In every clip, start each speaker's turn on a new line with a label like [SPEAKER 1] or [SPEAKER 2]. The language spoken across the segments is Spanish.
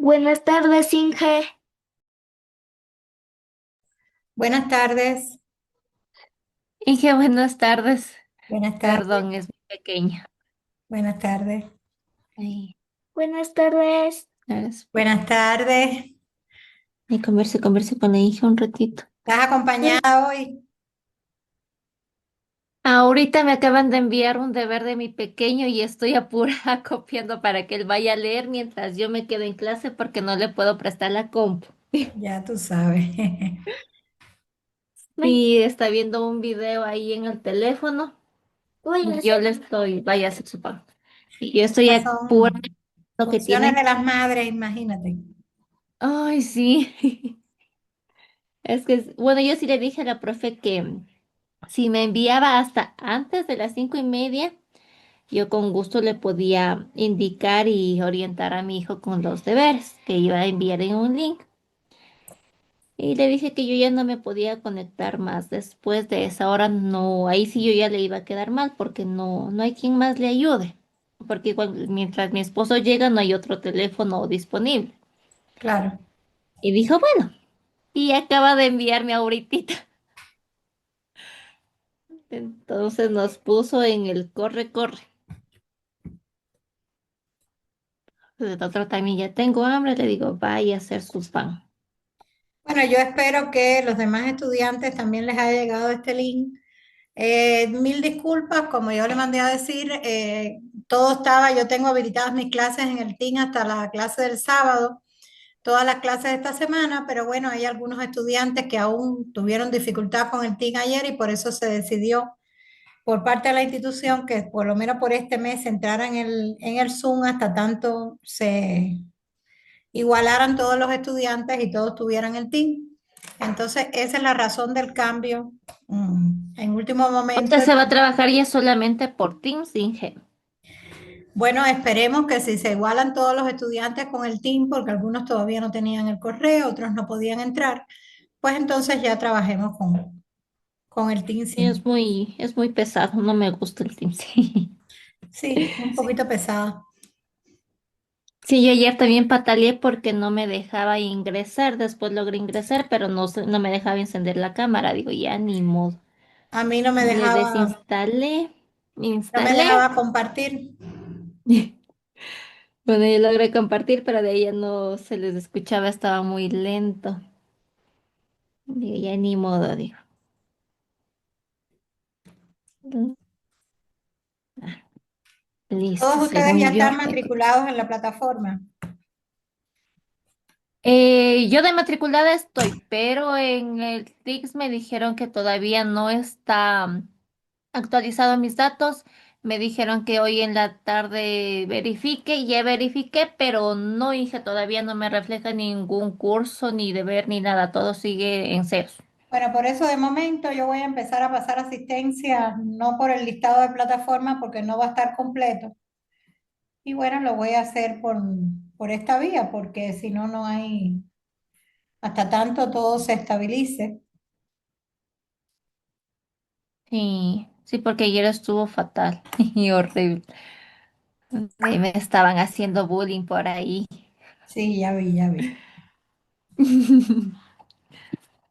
[SPEAKER 1] Buenas tardes, Inge.
[SPEAKER 2] Buenas tardes,
[SPEAKER 1] Inge, buenas tardes.
[SPEAKER 2] buenas tardes,
[SPEAKER 1] Perdón, es mi pequeña.
[SPEAKER 2] buenas tardes,
[SPEAKER 1] Ay, buenas tardes. Espera.
[SPEAKER 2] buenas tardes.
[SPEAKER 1] Y converse con la hija un ratito.
[SPEAKER 2] ¿Estás
[SPEAKER 1] Hola.
[SPEAKER 2] acompañada hoy?
[SPEAKER 1] Ahorita me acaban de enviar un deber de mi pequeño y estoy apurada copiando para que él vaya a leer mientras yo me quedo en clase porque no le puedo prestar la compu.
[SPEAKER 2] Ya tú sabes.
[SPEAKER 1] Y está viendo un video ahí en el teléfono. Y yo le estoy, vaya a hacer su pan. Y yo estoy
[SPEAKER 2] Estas
[SPEAKER 1] apurada
[SPEAKER 2] son
[SPEAKER 1] lo que
[SPEAKER 2] funciones
[SPEAKER 1] tienen.
[SPEAKER 2] de las madres, imagínate.
[SPEAKER 1] Ay, sí. Es que, bueno, yo sí le dije a la profe que si me enviaba hasta antes de las 5:30, yo con gusto le podía indicar y orientar a mi hijo con los deberes que iba a enviar en un link. Y le dije que yo ya no me podía conectar más después de esa hora. No, ahí sí yo ya le iba a quedar mal porque no hay quien más le ayude. Porque igual, mientras mi esposo llega no hay otro teléfono disponible.
[SPEAKER 2] Claro.
[SPEAKER 1] Y dijo, bueno, y acaba de enviarme ahorita. Entonces nos puso en el corre, corre. El otro también ya tengo hambre, le digo, vaya a hacer su pan.
[SPEAKER 2] Bueno, yo espero que los demás estudiantes también les haya llegado este link. Mil disculpas, como yo le mandé a decir, todo estaba, yo tengo habilitadas mis clases en el TIN hasta la clase del sábado, todas las clases de esta semana, pero bueno, hay algunos estudiantes que aún tuvieron dificultad con el TIN ayer y por eso se decidió por parte de la institución que por lo menos por este mes entrara en el Zoom hasta tanto se igualaran todos los estudiantes y todos tuvieran el TIN. Entonces, esa es la razón del cambio. En último
[SPEAKER 1] O
[SPEAKER 2] momento,
[SPEAKER 1] sea, se va a trabajar ya solamente por Teams, Inge.
[SPEAKER 2] bueno, esperemos que si se igualan todos los estudiantes con el TIN, porque algunos todavía no tenían el correo, otros no podían entrar, pues entonces ya trabajemos con el TIN siempre.
[SPEAKER 1] Es muy pesado, no me gusta el Teams.
[SPEAKER 2] Sí, un poquito pesado.
[SPEAKER 1] Sí, yo ayer también pataleé porque no me dejaba ingresar, después logré ingresar, pero no me dejaba encender la cámara. Digo, ya ni modo.
[SPEAKER 2] A mí
[SPEAKER 1] Le desinstalé,
[SPEAKER 2] no me
[SPEAKER 1] instalé.
[SPEAKER 2] dejaba compartir.
[SPEAKER 1] Bueno, yo logré compartir, pero de ahí ya no se les escuchaba, estaba muy lento. Digo, ya ni modo, digo. Ah, listo,
[SPEAKER 2] Todos ustedes ya
[SPEAKER 1] según yo.
[SPEAKER 2] están matriculados en la plataforma.
[SPEAKER 1] Yo de matriculada estoy, pero en el TICS me dijeron que todavía no está actualizado mis datos. Me dijeron que hoy en la tarde verifique, y ya verifiqué, pero no, hija, todavía no me refleja ningún curso, ni deber, ni nada. Todo sigue en ceros.
[SPEAKER 2] Bueno, por eso de momento yo voy a empezar a pasar asistencia, no por el listado de plataformas, porque no va a estar completo. Y bueno, lo voy a hacer por esta vía, porque si no, no hay, hasta tanto todo se estabilice.
[SPEAKER 1] Sí, sí, porque ayer estuvo fatal y horrible. Y me estaban haciendo bullying por ahí.
[SPEAKER 2] Sí, ya vi, ya vi.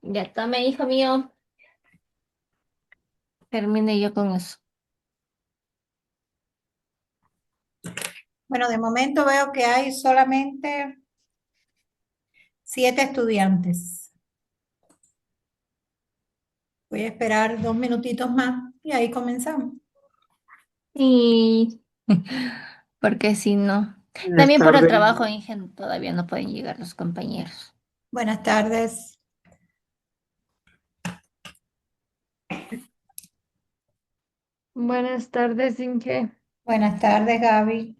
[SPEAKER 1] Ya tome, hijo mío. Termine yo con eso.
[SPEAKER 2] Bueno, de momento veo que hay solamente 7 estudiantes. Voy a esperar 2 minutitos más y ahí comenzamos.
[SPEAKER 1] Y porque si no,
[SPEAKER 3] Buenas
[SPEAKER 1] también por el
[SPEAKER 3] tardes,
[SPEAKER 1] trabajo, Ingen, todavía no pueden llegar los compañeros.
[SPEAKER 2] Buenas tardes.
[SPEAKER 1] Buenas tardes, Inge.
[SPEAKER 2] Buenas tardes, Gaby.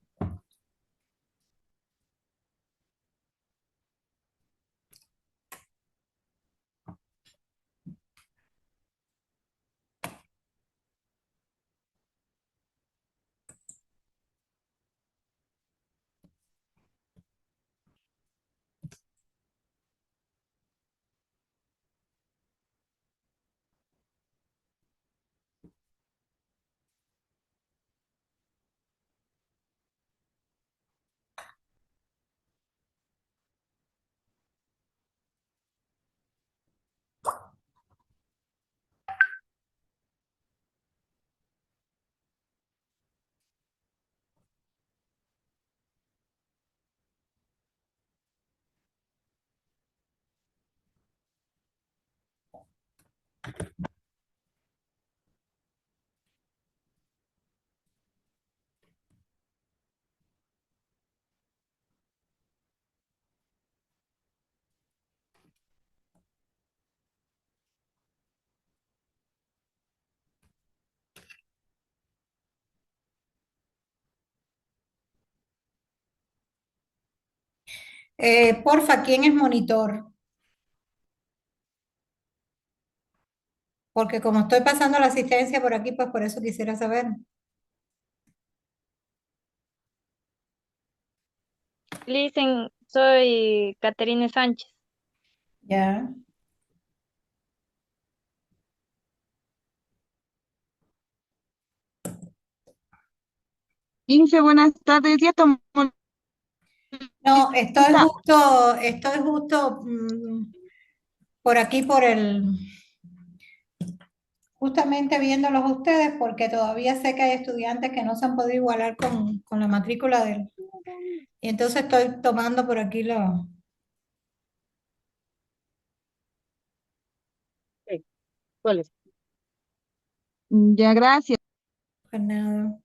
[SPEAKER 2] Porfa, ¿quién es monitor? Porque como estoy pasando la asistencia por aquí, pues por eso quisiera saber.
[SPEAKER 3] Listen, soy Caterine Sánchez.
[SPEAKER 2] Ya.
[SPEAKER 4] Infe, buenas tardes. Ya tomó
[SPEAKER 2] No,
[SPEAKER 4] lista.
[SPEAKER 2] estoy justo por aquí, justamente viéndolos a ustedes, porque todavía sé que hay estudiantes que no se han podido igualar con la matrícula de él. Y entonces estoy tomando por aquí los...
[SPEAKER 4] Ok, ¿cuál es? Ya, gracias.
[SPEAKER 2] Pues nada.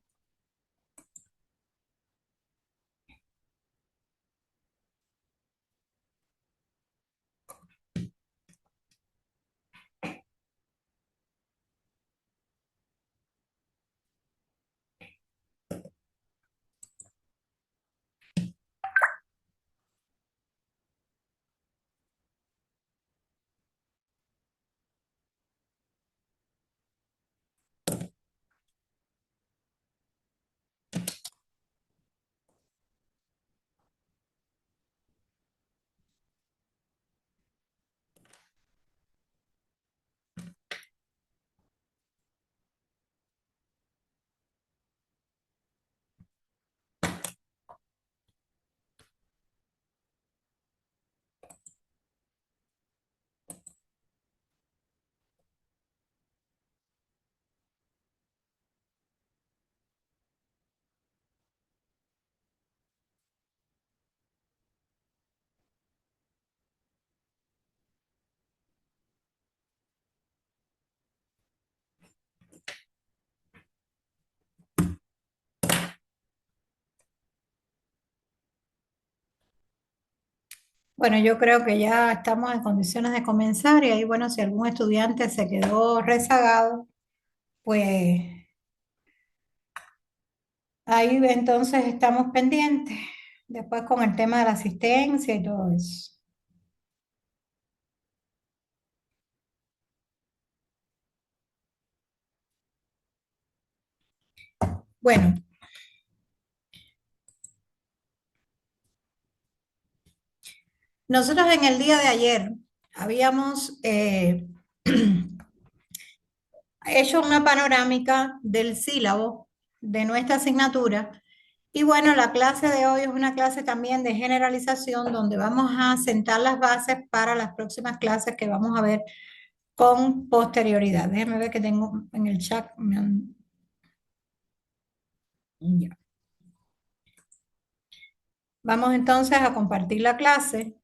[SPEAKER 2] Bueno, yo creo que ya estamos en condiciones de comenzar y ahí, bueno, si algún estudiante se quedó rezagado, pues ahí entonces estamos pendientes. Después con el tema de la asistencia y todo eso. Bueno, nosotros en el día de ayer habíamos hecho una panorámica del sílabo de nuestra asignatura. Y bueno, la clase de hoy es una clase también de generalización donde vamos a sentar las bases para las próximas clases que vamos a ver con posterioridad. Déjenme ver que tengo en el chat. Ya. Vamos entonces a compartir la clase.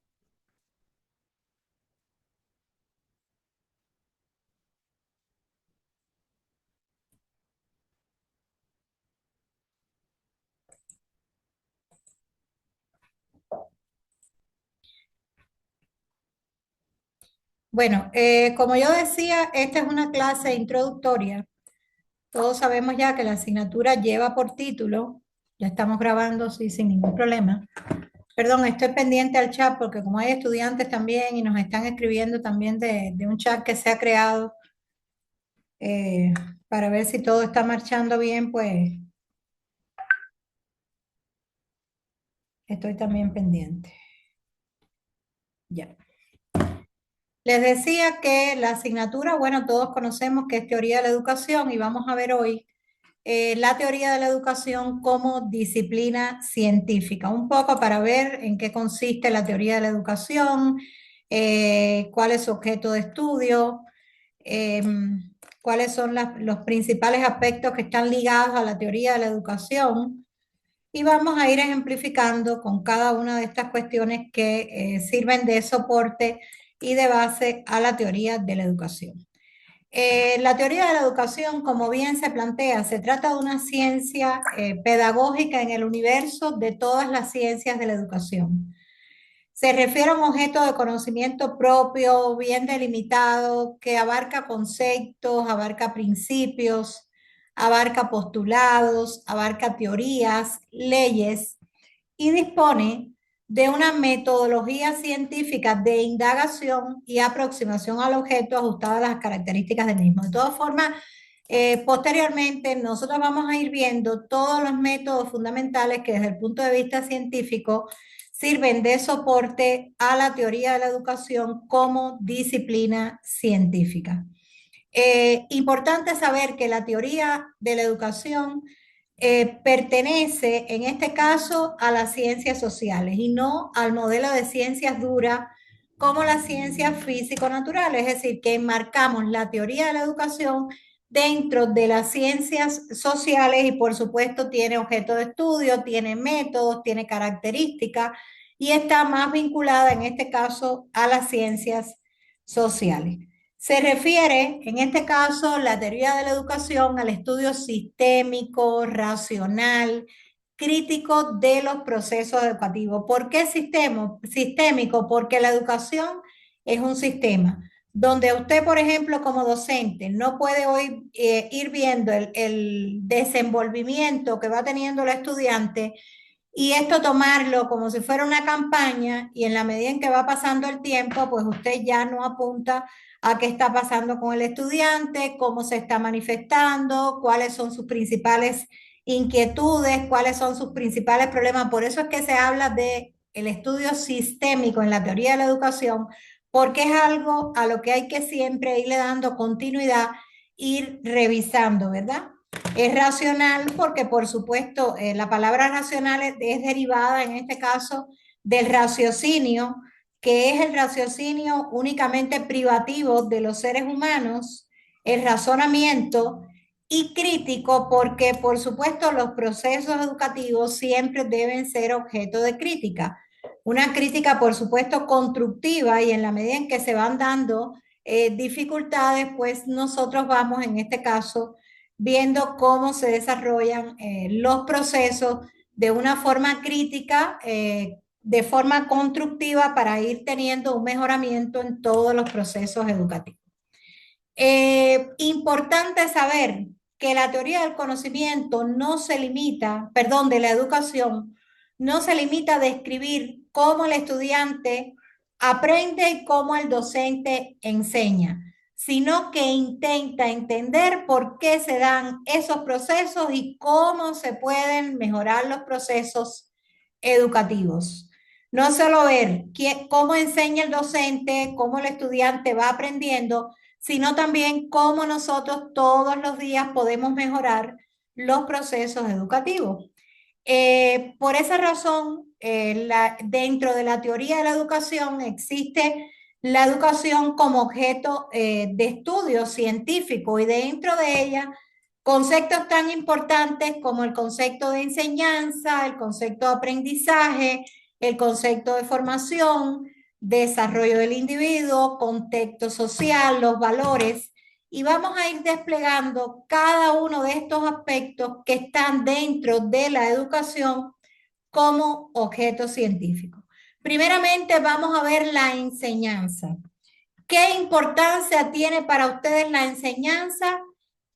[SPEAKER 2] Bueno, como yo decía, esta es una clase introductoria. Todos sabemos ya que la asignatura lleva por título, ya estamos grabando, sí, sin ningún problema. Perdón, estoy pendiente al chat porque como hay estudiantes también y nos están escribiendo también de un chat que se ha creado eh, para ver si todo está marchando bien, pues estoy también pendiente. Ya. Les decía que la asignatura, bueno, todos conocemos que es teoría de la educación y vamos a ver hoy la teoría de la educación como disciplina científica, un poco para ver en qué consiste la teoría de la educación, cuál es su objeto de estudio, eh, cuáles son los principales aspectos que están ligados a la teoría de la educación. Y vamos a ir ejemplificando con cada una de estas cuestiones que sirven de soporte y de base a la teoría de la educación. La teoría de la educación, como bien se plantea, se trata de una ciencia pedagógica en el universo de todas las ciencias de la educación. Se refiere a un objeto de conocimiento propio, bien delimitado, que abarca conceptos, abarca principios, abarca postulados, abarca teorías, leyes y dispone de una metodología científica de indagación y aproximación al objeto ajustada a las características del mismo. De todas formas, posteriormente nosotros vamos a ir viendo todos los métodos fundamentales que desde el punto de vista científico sirven de soporte a la teoría de la educación como disciplina científica. Importante saber que la teoría de la educación pertenece en este caso a las ciencias sociales y no al modelo de ciencias duras como las ciencias físico-naturales, es decir, que enmarcamos la teoría de la educación dentro de las ciencias sociales y por supuesto tiene objeto de estudio, tiene métodos, tiene características y está más vinculada en este caso a las ciencias sociales. Se refiere, en este caso, la teoría de la educación al estudio sistémico, racional, crítico de los procesos educativos. ¿Por qué sistémico? Porque la educación es un sistema donde usted, por ejemplo, como docente, no puede hoy ir viendo el desenvolvimiento que va teniendo el estudiante y esto tomarlo como si fuera una campaña y en la medida en que va pasando el tiempo, pues usted ya no apunta a qué está pasando con el estudiante, cómo se está manifestando, cuáles son sus principales inquietudes, cuáles son sus principales problemas. Por eso es que se habla de el estudio sistémico en la teoría de la educación, porque es algo a lo que hay que siempre irle dando continuidad, ir revisando, ¿verdad? Es racional porque, por supuesto, la palabra racional es derivada en este caso del raciocinio, que es el raciocinio únicamente privativo de los seres humanos, el razonamiento y crítico porque, por supuesto, los procesos educativos siempre deben ser objeto de crítica. Una crítica, por supuesto, constructiva y en la medida en que se van dando dificultades, pues nosotros vamos en este caso viendo cómo se desarrollan los procesos de una forma crítica, de forma constructiva para ir teniendo un mejoramiento en todos los procesos educativos. Importante saber que la teoría del conocimiento no se limita, perdón, de la educación, no se limita a describir cómo el estudiante aprende y cómo el docente enseña, sino que intenta entender por qué se dan esos procesos y cómo se pueden mejorar los procesos educativos. No solo ver cómo enseña el docente, cómo el estudiante va aprendiendo, sino también cómo nosotros todos los días podemos mejorar los procesos educativos. Por esa razón, dentro de la teoría de la educación existe la educación como objeto de estudio científico y dentro de ella conceptos tan importantes como el concepto de enseñanza, el concepto de aprendizaje, el concepto de formación, desarrollo del individuo, contexto social, los valores, y vamos a ir desplegando cada uno de estos aspectos que están dentro de la educación como objeto científico. Primeramente vamos a ver la enseñanza. ¿Qué importancia tiene para ustedes la enseñanza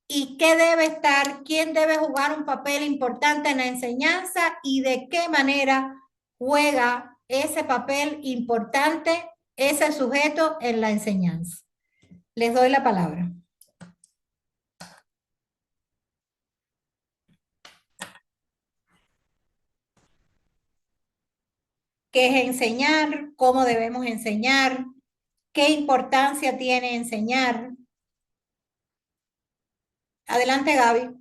[SPEAKER 2] y qué debe estar, quién debe jugar un papel importante en la enseñanza y de qué manera juega ese papel importante ese sujeto en la enseñanza? Les doy la palabra. ¿Qué es enseñar? ¿Cómo debemos enseñar? ¿Qué importancia tiene enseñar? Adelante, Gaby.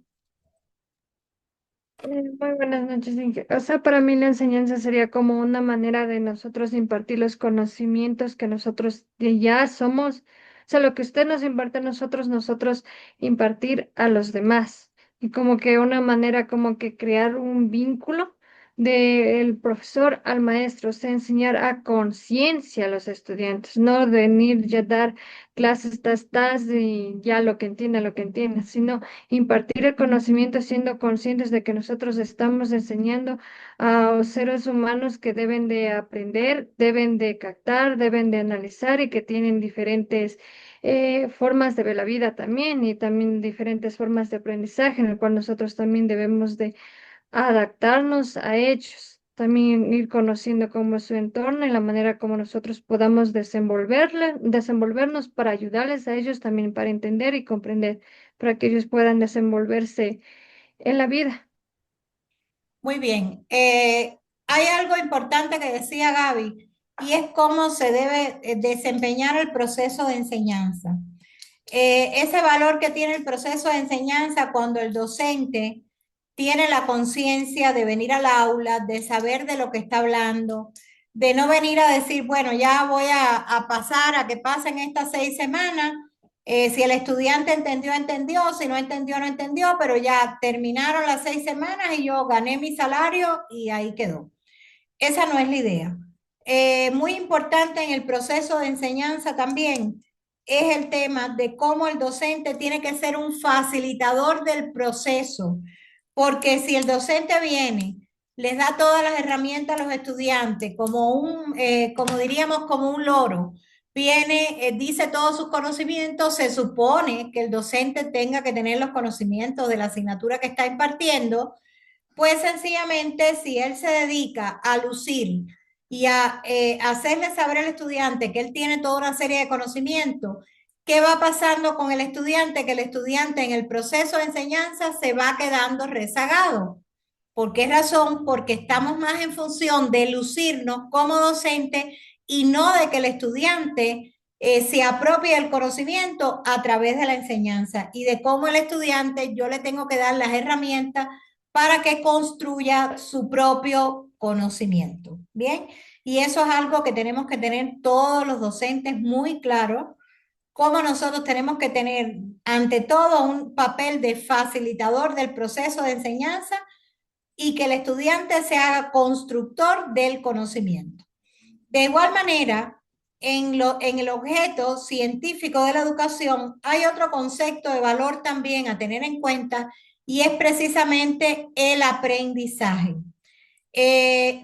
[SPEAKER 5] Muy buenas noches, Inge. O sea, para mí la enseñanza sería como una manera de nosotros impartir los conocimientos que nosotros ya somos, o sea, lo que usted nos imparte a nosotros, nosotros impartir a los demás. Y como que una manera como que crear un vínculo del profesor al maestro, o sea, enseñar a conciencia a los estudiantes, no de venir ya dar clases, y ya lo que entiende, sino impartir el conocimiento siendo conscientes de que nosotros estamos enseñando a seres humanos que deben de aprender, deben de captar, deben de analizar y que tienen diferentes formas de ver la vida también y también diferentes formas de aprendizaje en el cual nosotros también debemos de adaptarnos a ellos. también ir conociendo cómo es su entorno y la manera como nosotros podamos desenvolvernos para ayudarles a ellos también para entender y comprender, para que ellos puedan desenvolverse en la vida.
[SPEAKER 2] Muy bien. Hay algo importante que decía Gaby y es cómo se debe desempeñar el proceso de enseñanza. Ese valor que tiene el proceso de enseñanza cuando el docente tiene la conciencia de venir al aula, de saber de lo que está hablando, de no venir a decir, bueno, ya voy a pasar a que pasen estas 6 semanas. Si el estudiante entendió, entendió, si no entendió, no entendió, pero ya terminaron las 6 semanas y yo gané mi salario y ahí quedó. Esa no es la idea. Muy importante en el proceso de enseñanza también es el tema de cómo el docente tiene que ser un facilitador del proceso, porque si el docente viene, les da todas las herramientas a los estudiantes, como diríamos, como un loro, viene, dice todos sus conocimientos, se supone que el docente tenga que tener los conocimientos de la asignatura que está impartiendo, pues sencillamente, si él se dedica a lucir y a hacerle saber al estudiante que él tiene toda una serie de conocimientos, ¿qué va pasando con el estudiante? Que el estudiante en el proceso de enseñanza se va quedando rezagado. ¿Por qué razón? Porque estamos más en función de lucirnos como docente y no de que el estudiante se apropie del conocimiento a través de la enseñanza y de cómo el estudiante yo le tengo que dar las herramientas para que construya su propio conocimiento. Bien, y eso es algo que tenemos que tener todos los docentes muy claro, cómo nosotros tenemos que tener ante todo un papel de facilitador del proceso de enseñanza y que el estudiante se haga constructor del conocimiento. De igual manera, en el objeto científico de la educación hay otro concepto de valor también a tener en cuenta y es precisamente el aprendizaje.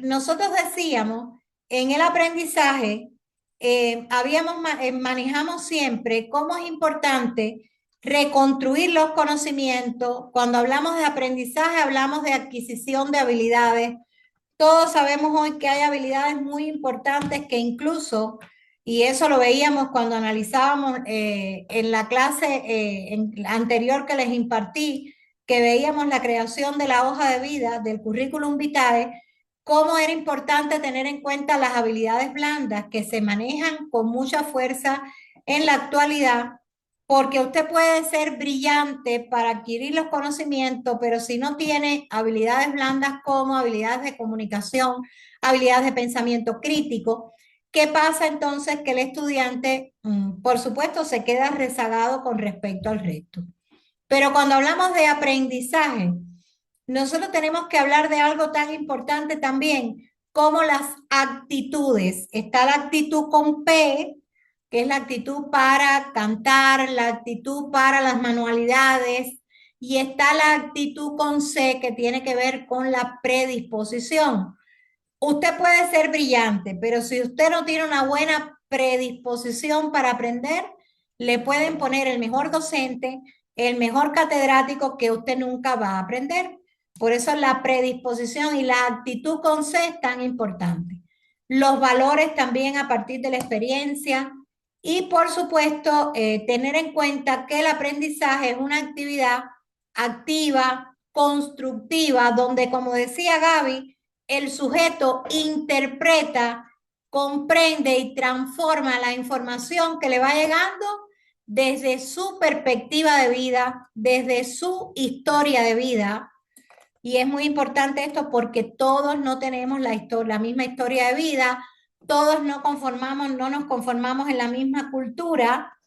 [SPEAKER 2] Nosotros decíamos, en el aprendizaje, manejamos siempre cómo es importante reconstruir los conocimientos. Cuando hablamos de aprendizaje, hablamos de adquisición de habilidades. Todos sabemos hoy que hay habilidades muy importantes que incluso, y eso lo veíamos cuando analizábamos en la clase anterior que les impartí, que veíamos la creación de la hoja de vida, del currículum vitae, cómo era importante tener en cuenta las habilidades blandas que se manejan con mucha fuerza en la actualidad, porque usted puede ser brillante para adquirir los conocimientos, pero si no tiene habilidades blandas como habilidades de comunicación, habilidades de pensamiento crítico, ¿qué pasa entonces? Que el estudiante, por supuesto, se queda rezagado con respecto al resto. Pero cuando hablamos de aprendizaje, nosotros tenemos que hablar de algo tan importante también como las actitudes. Está la actitud con P, que es la actitud para cantar, la actitud para las manualidades, y está la actitud con C, que tiene que ver con la predisposición. Usted puede ser brillante, pero si usted no tiene una buena predisposición para aprender, le pueden poner el mejor docente, el mejor catedrático que usted nunca va a aprender. Por eso la predisposición y la actitud con C es tan importante. Los valores también a partir de la experiencia y por supuesto tener en cuenta que el aprendizaje es una actividad activa, constructiva, donde como decía Gaby, el sujeto interpreta, comprende y transforma la información que le va llegando desde su perspectiva de vida, desde su historia de vida. Y es muy importante esto porque todos no tenemos la misma historia de vida, todos no nos conformamos en la misma cultura.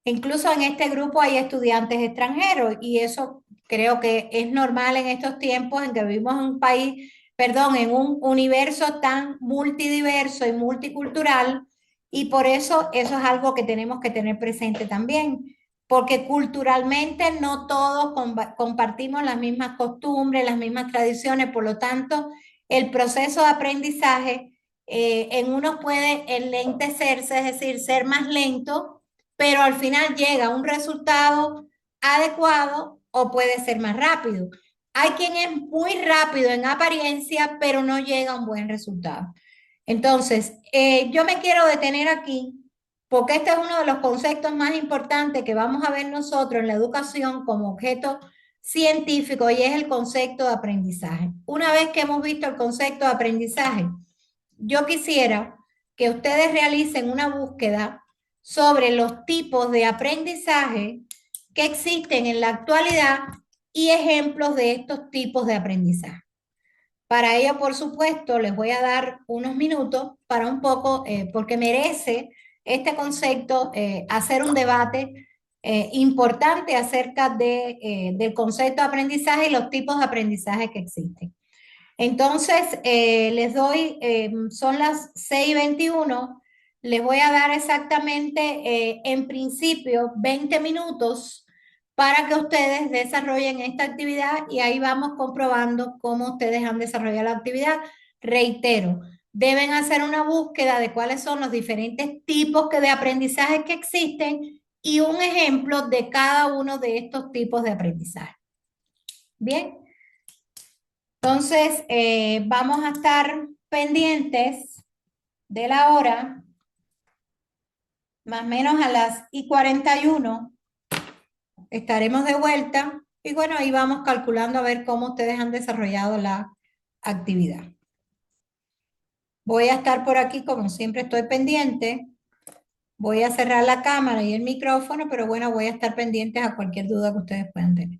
[SPEAKER 2] Incluso en este grupo hay estudiantes extranjeros y eso creo que es normal en estos tiempos en que vivimos en un país, perdón, en un universo tan multidiverso y multicultural, y por eso es algo que tenemos que tener presente también, porque culturalmente no todos compartimos las mismas costumbres, las mismas tradiciones, por lo tanto, el proceso de aprendizaje en unos puede enlentecerse, es decir, ser más lento, pero al final llega a un resultado adecuado o puede ser más rápido. Hay quien es muy rápido en apariencia, pero no llega a un buen resultado. Entonces, yo me quiero detener aquí porque este es uno de los conceptos más importantes que vamos a ver nosotros en la educación como objeto científico y es el concepto de aprendizaje. Una vez que hemos visto el concepto de aprendizaje, yo quisiera que ustedes realicen una búsqueda sobre los tipos de aprendizaje que existen en la actualidad y ejemplos de estos tipos de aprendizaje. Para ello, por supuesto, les voy a dar unos minutos para un poco, porque merece este concepto hacer un debate importante acerca del concepto de aprendizaje y los tipos de aprendizaje que existen. Entonces, les doy, son las 6:21, les voy a dar exactamente, en principio, 20 minutos para que ustedes desarrollen esta actividad y ahí vamos comprobando cómo ustedes han desarrollado la actividad. Reitero, deben hacer una búsqueda de cuáles son los diferentes tipos de aprendizaje que existen y un ejemplo de cada uno de estos tipos de aprendizaje. Bien. Entonces, vamos a estar pendientes de la hora, más o menos a las y 41 estaremos de vuelta y bueno, ahí vamos calculando a ver cómo ustedes han desarrollado la actividad. Voy a estar por aquí, como siempre estoy pendiente. Voy a cerrar la cámara y el micrófono, pero bueno, voy a estar pendientes a cualquier duda que ustedes puedan tener.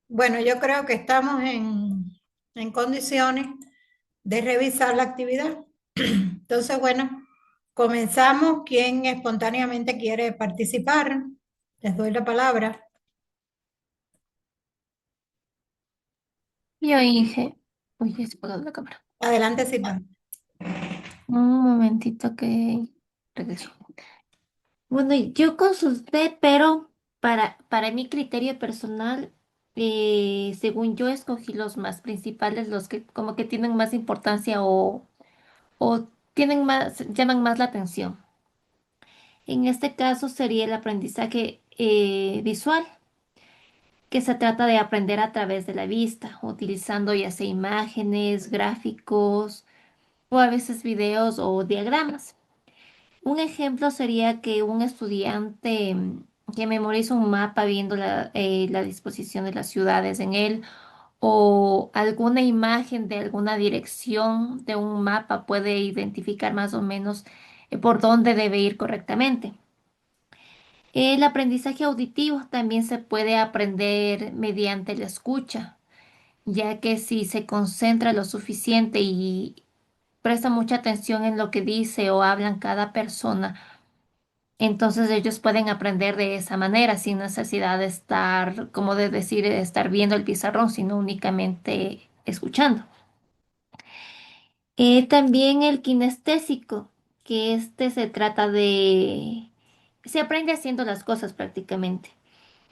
[SPEAKER 2] Bueno, yo creo que estamos en condiciones de revisar la actividad. Entonces, bueno, comenzamos. ¿Quién espontáneamente quiere participar? Les doy la palabra.
[SPEAKER 1] Yo dije, uy, ya se apagó la cámara.
[SPEAKER 2] Adelante, Silvana.
[SPEAKER 1] Un momentito que regreso. Bueno, yo consulté, pero para mi criterio personal, según yo escogí los más principales, los que como que tienen más importancia o tienen más, llaman más la atención. En este caso sería el aprendizaje visual, que se trata de aprender a través de la vista, utilizando ya sea imágenes, gráficos o a veces videos o diagramas. Un ejemplo sería que un estudiante que memoriza un mapa viendo la disposición de las ciudades en él o alguna imagen de alguna dirección de un mapa puede identificar más o menos por dónde debe ir correctamente. El aprendizaje auditivo también se puede aprender mediante la escucha, ya que si se concentra lo suficiente y presta mucha atención en lo que dice o hablan cada persona, entonces ellos pueden aprender de esa manera, sin necesidad de estar, como de decir, estar viendo el pizarrón, sino únicamente escuchando. También el kinestésico, que este se trata de... Se aprende haciendo las cosas prácticamente,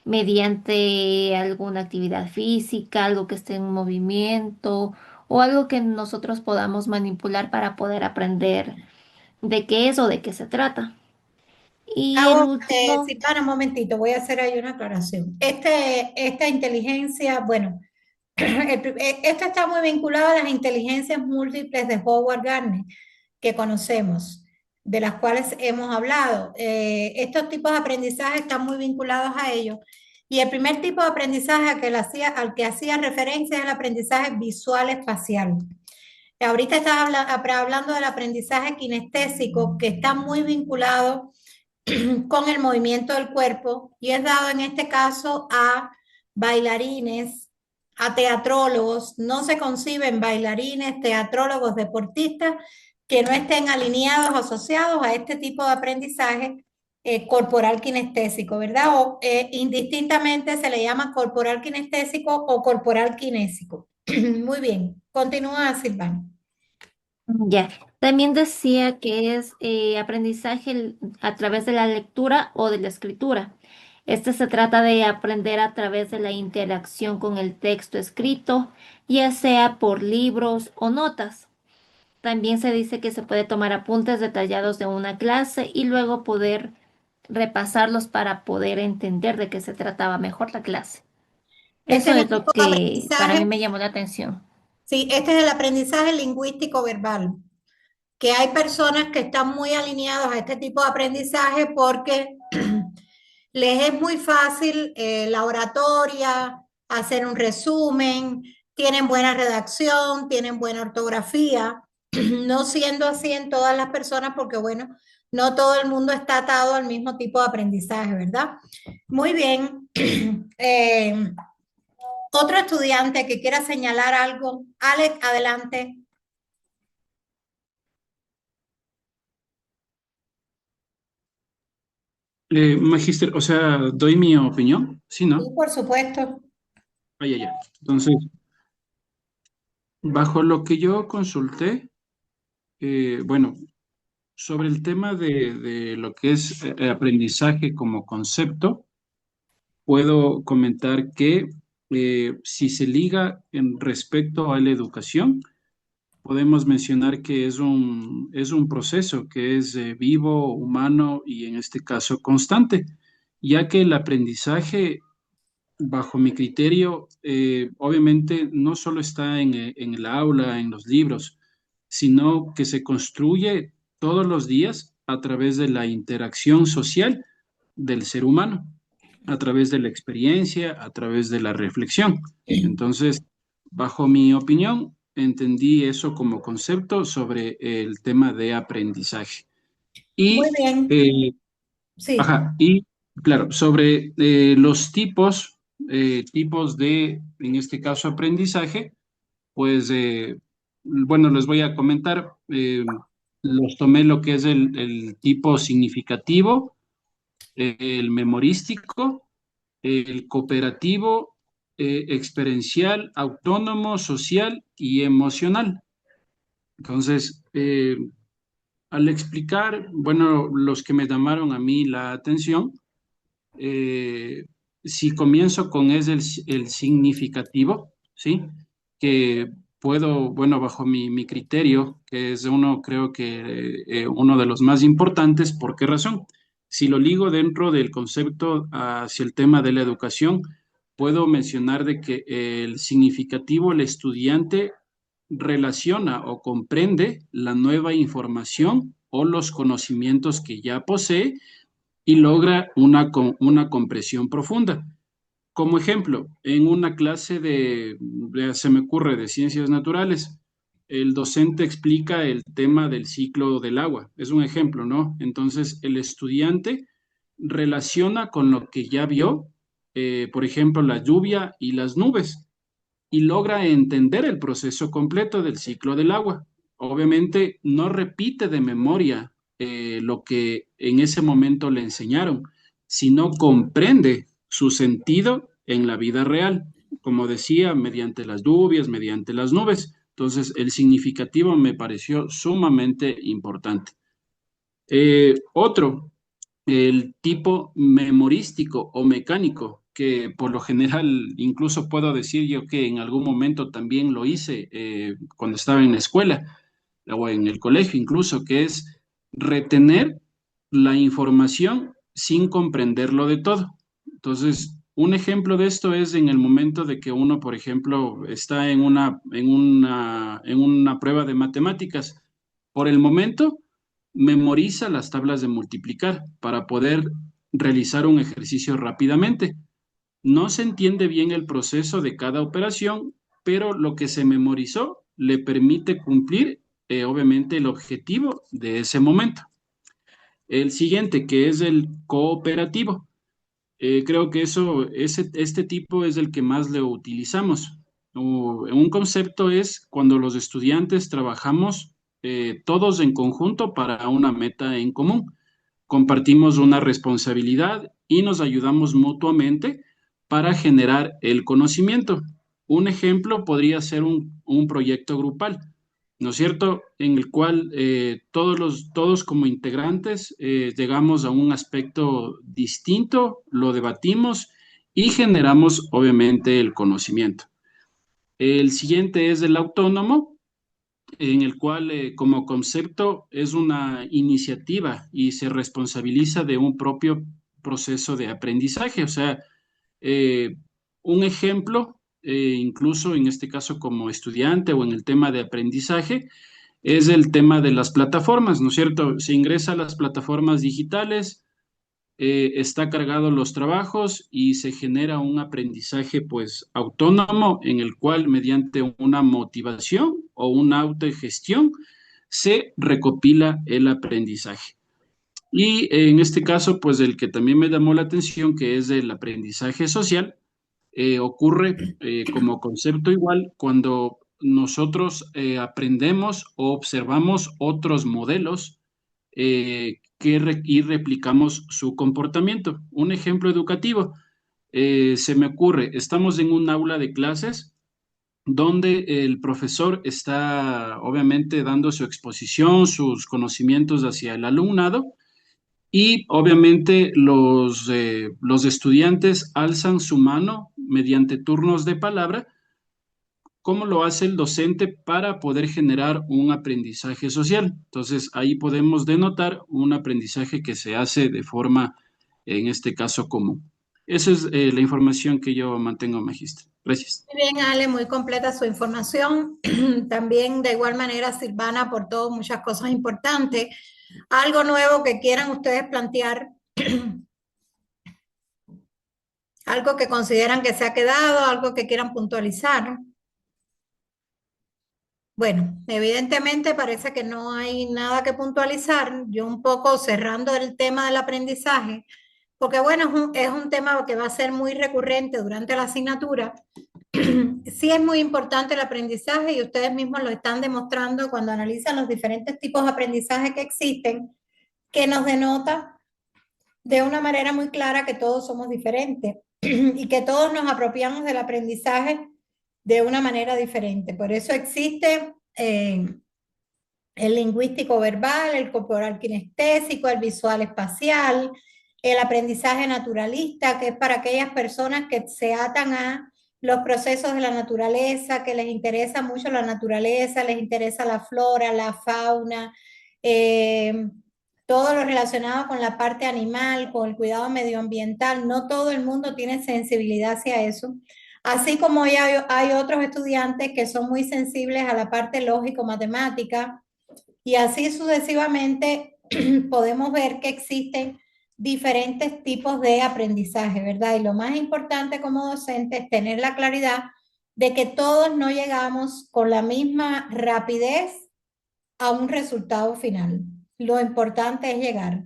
[SPEAKER 1] mediante alguna actividad física, algo que esté en movimiento o algo que nosotros podamos manipular para poder aprender de qué es o de qué se trata. Y el último...
[SPEAKER 2] Silvana, un momentito, voy a hacer ahí una aclaración. Esta inteligencia, bueno, esto está muy vinculado a las inteligencias múltiples de Howard Gardner que conocemos, de las cuales hemos hablado. Estos tipos de aprendizaje están muy vinculados a ellos. Y el primer tipo de aprendizaje al que hacía referencia es el aprendizaje visual espacial. Ahorita estaba hablando del aprendizaje kinestésico, que está muy vinculado con el movimiento del cuerpo y es dado en este caso a bailarines, a teatrólogos. No se conciben bailarines, teatrólogos, deportistas que no estén alineados o asociados a este tipo de aprendizaje corporal kinestésico, ¿verdad? O indistintamente se le llama corporal kinestésico o corporal kinésico. Muy bien, continúa Silvana.
[SPEAKER 1] Ya, también decía que es aprendizaje a través de la lectura o de la escritura. Este se trata de aprender a través de la interacción con el texto escrito, ya sea por libros o notas. También se dice que se puede tomar apuntes detallados de una clase y luego poder repasarlos para poder entender de qué se trataba mejor la clase.
[SPEAKER 2] Este
[SPEAKER 1] Eso
[SPEAKER 2] es un
[SPEAKER 1] es lo
[SPEAKER 2] tipo de
[SPEAKER 1] que para mí
[SPEAKER 2] aprendizaje,
[SPEAKER 1] me llamó la atención.
[SPEAKER 2] sí, este es el aprendizaje lingüístico verbal, que hay personas que están muy alineados a este tipo de aprendizaje porque les es muy fácil la oratoria, hacer un resumen, tienen buena redacción, tienen buena ortografía, no siendo así en todas las personas porque, bueno, no todo el mundo está atado al mismo tipo de aprendizaje, ¿verdad? Muy bien. Otro estudiante que quiera señalar algo, Alex, adelante.
[SPEAKER 6] Magíster, o sea, doy mi opinión, ¿sí,
[SPEAKER 2] Sí,
[SPEAKER 6] no?
[SPEAKER 2] por supuesto.
[SPEAKER 6] Ay, ay, ay. Entonces, bajo lo que yo consulté, bueno, sobre el tema de lo que es aprendizaje como concepto, puedo comentar que si se liga en respecto a la educación, podemos mencionar que es un proceso que es vivo, humano y en este caso constante, ya que el aprendizaje bajo mi criterio, obviamente no solo está en el aula, en los libros, sino que se construye todos los días a través de la interacción social del ser humano, a través de la experiencia, a través de la reflexión. Entonces, bajo mi opinión, entendí eso como concepto sobre el tema de aprendizaje.
[SPEAKER 2] Muy
[SPEAKER 6] Y,
[SPEAKER 2] bien.
[SPEAKER 6] eh,
[SPEAKER 2] Sí.
[SPEAKER 6] ajá, y claro, sobre los tipos tipos de, en este caso, aprendizaje, pues, bueno, les voy a comentar, los tomé lo que es el tipo significativo, el memorístico, el cooperativo, experiencial, autónomo, social y emocional. Entonces, al explicar, bueno, los que me llamaron a mí la atención, eh, si comienzo con es el significativo, ¿sí? Que puedo, bueno, bajo mi criterio, que es uno, creo que uno de los más importantes, ¿por qué razón? Si lo ligo dentro del concepto hacia el tema de la educación, puedo mencionar de que el significativo, el estudiante relaciona o comprende la nueva información o los conocimientos que ya posee y logra una comprensión profunda. Como ejemplo, en una clase se me ocurre, de ciencias naturales, el docente explica el tema del ciclo del agua. Es un ejemplo, ¿no? Entonces, el estudiante relaciona con lo que ya vio, por ejemplo, la lluvia y las nubes y logra entender el proceso completo del ciclo del agua. Obviamente no repite de memoria lo que en ese momento le enseñaron, sino comprende su sentido en la vida real, como decía, mediante las lluvias, mediante las nubes. Entonces, el significativo me pareció sumamente importante. Otro, el tipo memorístico o mecánico, que por lo general incluso puedo decir yo que en algún momento también lo hice cuando estaba en la escuela o en el colegio incluso, que es retener la información sin comprenderlo de todo. Entonces, un ejemplo de esto es en el momento de que uno, por ejemplo, está en una prueba de matemáticas. Por el momento, memoriza las tablas de multiplicar para poder realizar un ejercicio rápidamente. No se entiende bien el proceso de cada operación, pero lo que se memorizó le permite cumplir, obviamente, el objetivo de ese momento. El siguiente, que es el cooperativo. Creo que este tipo es el que más lo utilizamos. Un concepto es cuando los estudiantes trabajamos todos en conjunto para una meta en común. Compartimos una responsabilidad y nos ayudamos mutuamente para generar el conocimiento. Un ejemplo podría ser un proyecto grupal, ¿no es cierto? En el cual todos como integrantes llegamos a un aspecto distinto, lo debatimos y generamos obviamente el conocimiento. El siguiente es el autónomo, en el cual como concepto es una iniciativa y se responsabiliza de un propio proceso de aprendizaje. O sea, eh, un ejemplo, incluso en este caso como estudiante o en el tema de aprendizaje, es el tema de las plataformas, ¿no es cierto? Se ingresa a las plataformas digitales, está cargado los trabajos y se genera un aprendizaje pues autónomo en el cual mediante una motivación o una autogestión se recopila el aprendizaje. Y en este caso, pues el que también me llamó la atención, que es el aprendizaje social, ocurre como concepto igual cuando nosotros aprendemos o observamos otros modelos y replicamos su comportamiento. Un ejemplo educativo, se me ocurre, estamos en un aula de clases donde el profesor está obviamente dando su exposición, sus conocimientos hacia el alumnado y obviamente los estudiantes alzan su mano mediante turnos de palabra. ¿Cómo lo hace el docente para poder generar un aprendizaje social? Entonces, ahí podemos denotar un aprendizaje que se hace de forma, en este caso, común. Esa es la información que yo mantengo, magíster. Gracias.
[SPEAKER 2] Muy bien, Ale, muy completa su información. También de igual manera Silvana aportó muchas cosas importantes. Algo nuevo que quieran ustedes plantear, algo que consideran que se ha quedado, algo que quieran puntualizar. Bueno, evidentemente parece que no hay nada que puntualizar. Yo un poco cerrando el tema del aprendizaje, porque bueno, es un tema que va a ser muy recurrente durante la asignatura. Sí es muy importante el aprendizaje y ustedes mismos lo están demostrando cuando analizan los diferentes tipos de aprendizaje que existen, que nos denota de una manera muy clara que todos somos diferentes y que todos nos apropiamos del aprendizaje de una manera diferente. Por eso existe el lingüístico verbal, el corporal kinestésico, el visual espacial, el aprendizaje naturalista, que es para aquellas personas que se atan a los procesos de la naturaleza, que les interesa mucho la naturaleza, les interesa la flora, la fauna, eh, todo lo relacionado con la parte animal, con el cuidado medioambiental. No todo el mundo tiene sensibilidad hacia eso. Así como hay otros estudiantes que son muy sensibles a la parte lógico-matemática, y así sucesivamente podemos ver que existen diferentes tipos de aprendizaje, ¿verdad? Y lo más importante como docente es tener la claridad de que todos no llegamos con la misma rapidez a un resultado final. Lo importante es llegar.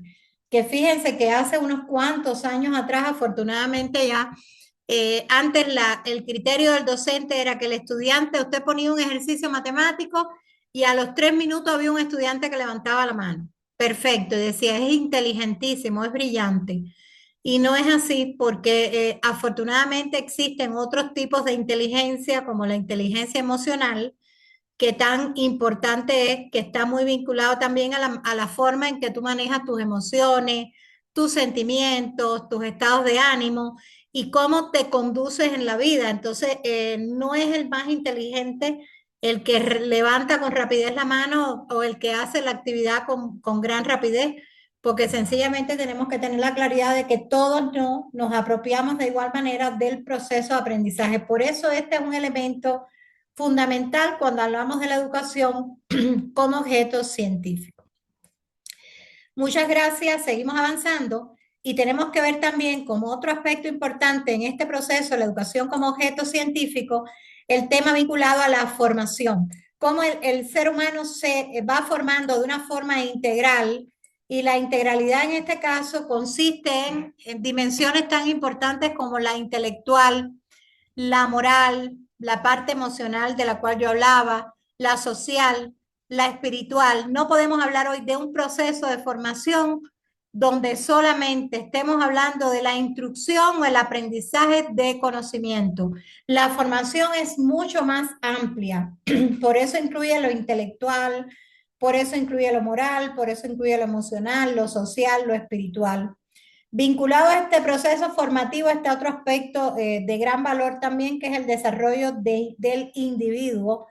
[SPEAKER 2] Que fíjense que hace unos cuantos años atrás, afortunadamente ya, antes el criterio del docente era que el estudiante, usted ponía un ejercicio matemático y a los 3 minutos había un estudiante que levantaba la mano. Perfecto, y decía, es inteligentísimo, es brillante. Y no es así porque afortunadamente existen otros tipos de inteligencia, como la inteligencia emocional, que tan importante es, que está muy vinculado también a la forma en que tú manejas tus emociones, tus sentimientos, tus estados de ánimo y cómo te conduces en la vida. Entonces, no es el más inteligente el que levanta con rapidez la mano o el que hace la actividad con gran rapidez, porque sencillamente tenemos que tener la claridad de que todos no nos apropiamos de igual manera del proceso de aprendizaje. Por eso este es un elemento fundamental cuando hablamos de la educación como objeto científico. Muchas gracias, seguimos avanzando y tenemos que ver también como otro aspecto importante en este proceso, la educación como objeto científico, el tema vinculado a la formación, cómo el ser humano se va formando de una forma integral y la integralidad en este caso consiste en dimensiones tan importantes como la intelectual, la moral, la parte emocional de la cual yo hablaba, la social, la espiritual. No podemos hablar hoy de un proceso de formación donde solamente estemos hablando de la instrucción o el aprendizaje de conocimiento. La formación es mucho más amplia, por eso incluye lo intelectual, por eso incluye lo moral, por eso incluye lo emocional, lo social, lo espiritual. Vinculado a este proceso formativo está otro aspecto de gran valor también, que es el desarrollo del individuo,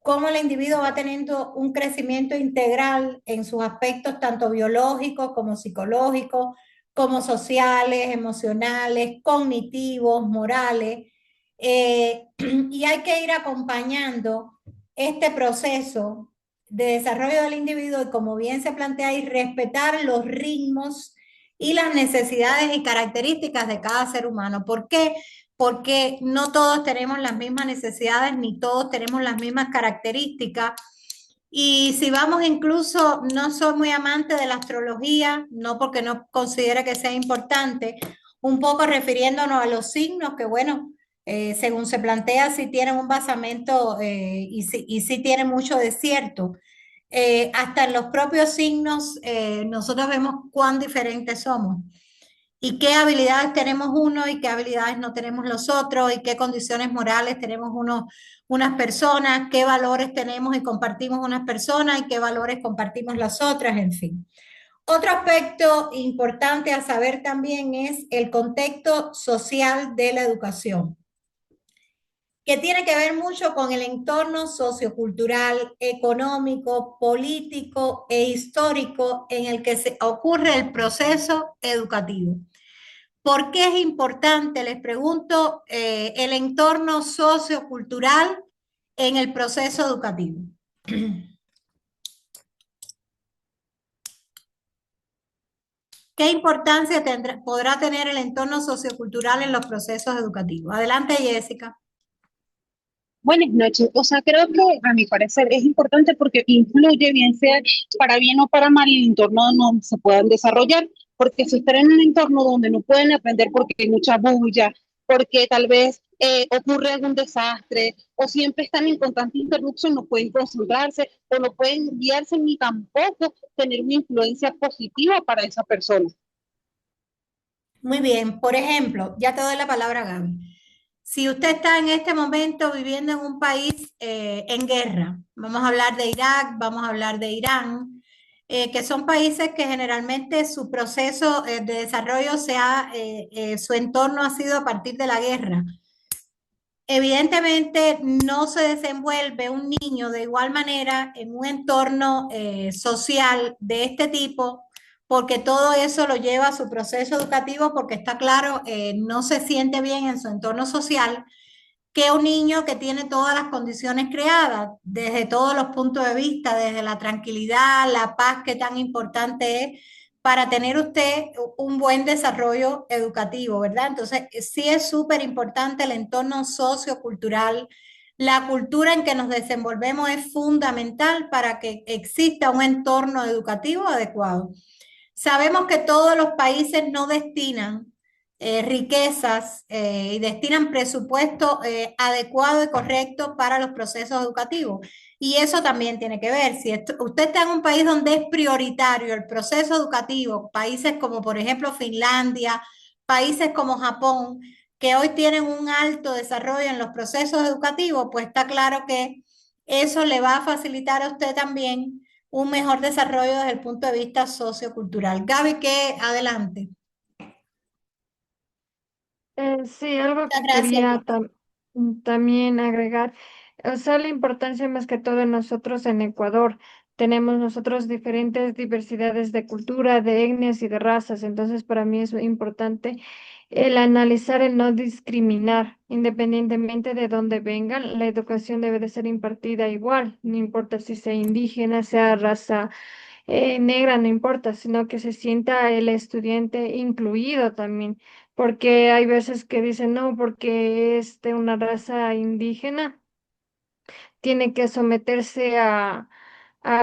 [SPEAKER 2] cómo el individuo va teniendo un crecimiento integral en sus aspectos tanto biológicos como psicológicos, como sociales, emocionales, cognitivos, morales. Y hay que ir acompañando este proceso de desarrollo del individuo y, como bien se plantea ahí, respetar los ritmos y las necesidades y características de cada ser humano. ¿Por qué? Porque no todos tenemos las mismas necesidades ni todos tenemos las mismas características. Y si vamos incluso, no soy muy amante de la astrología, no porque no considere que sea importante, un poco refiriéndonos a los signos, que bueno, según se plantea, sí tienen un basamento y sí tienen mucho de cierto. Hasta en los propios signos nosotros vemos cuán diferentes somos y qué habilidades tenemos uno y qué habilidades no tenemos los otros y qué condiciones morales tenemos unas personas, qué valores tenemos y compartimos unas personas y qué valores compartimos las otras, en fin. Otro aspecto importante a saber también es el contexto social de la educación, que tiene que ver mucho con el entorno sociocultural, económico, político e histórico en el que se ocurre el proceso educativo. ¿Por qué es importante? Les pregunto, el entorno sociocultural en el proceso educativo. ¿Qué importancia podrá tener el entorno sociocultural en los procesos educativos? Adelante, Jessica.
[SPEAKER 7] Buenas noches. O sea, creo que a mi parecer es importante porque influye, bien sea para bien o para mal, el entorno donde se puedan desarrollar. porque si están en un entorno donde no pueden aprender porque hay mucha bulla, porque tal vez ocurre algún desastre, o siempre están en constante interrupción, no pueden concentrarse, o no pueden guiarse ni tampoco tener una influencia positiva para esa persona.
[SPEAKER 2] Muy bien, por ejemplo, ya te doy la palabra, Gaby. Si usted está en este momento viviendo en un país en guerra, vamos a hablar de Irak, vamos a hablar de Irán, que son países que generalmente su proceso de desarrollo su entorno ha sido a partir de la guerra. Evidentemente no se desenvuelve un niño de igual manera en un entorno social de este tipo, porque todo eso lo lleva a su proceso educativo, porque está claro, no se siente bien en su entorno social, que un niño que tiene todas las condiciones creadas, desde todos los puntos de vista, desde la tranquilidad, la paz que tan importante es para tener usted un buen desarrollo educativo, ¿verdad? Entonces, sí es súper importante el entorno sociocultural. La cultura en que nos desenvolvemos es fundamental para que exista un entorno educativo adecuado. Sabemos que todos los países no destinan riquezas y destinan presupuesto adecuado y correcto para los procesos educativos. Y eso también tiene que ver. Si usted está en un país donde es prioritario el proceso educativo, países como por ejemplo Finlandia, países como Japón, que hoy tienen un alto desarrollo en los procesos educativos, pues está claro que eso le va a facilitar a usted también un mejor desarrollo desde el punto de vista sociocultural. Gaby, ¿qué? Adelante.
[SPEAKER 5] Sí, algo
[SPEAKER 2] Muchas
[SPEAKER 5] que
[SPEAKER 2] gracias.
[SPEAKER 5] quería también agregar, o sea, la importancia más que todo en nosotros en Ecuador. Tenemos nosotros diferentes diversidades de cultura, de etnias y de razas, entonces para mí es importante el analizar, el no discriminar, independientemente de dónde vengan, la educación debe de ser impartida igual, no importa si sea indígena, sea raza negra, no importa, sino que se sienta el estudiante incluido también, porque hay veces que dicen, no, porque es de una raza indígena, tiene que someterse a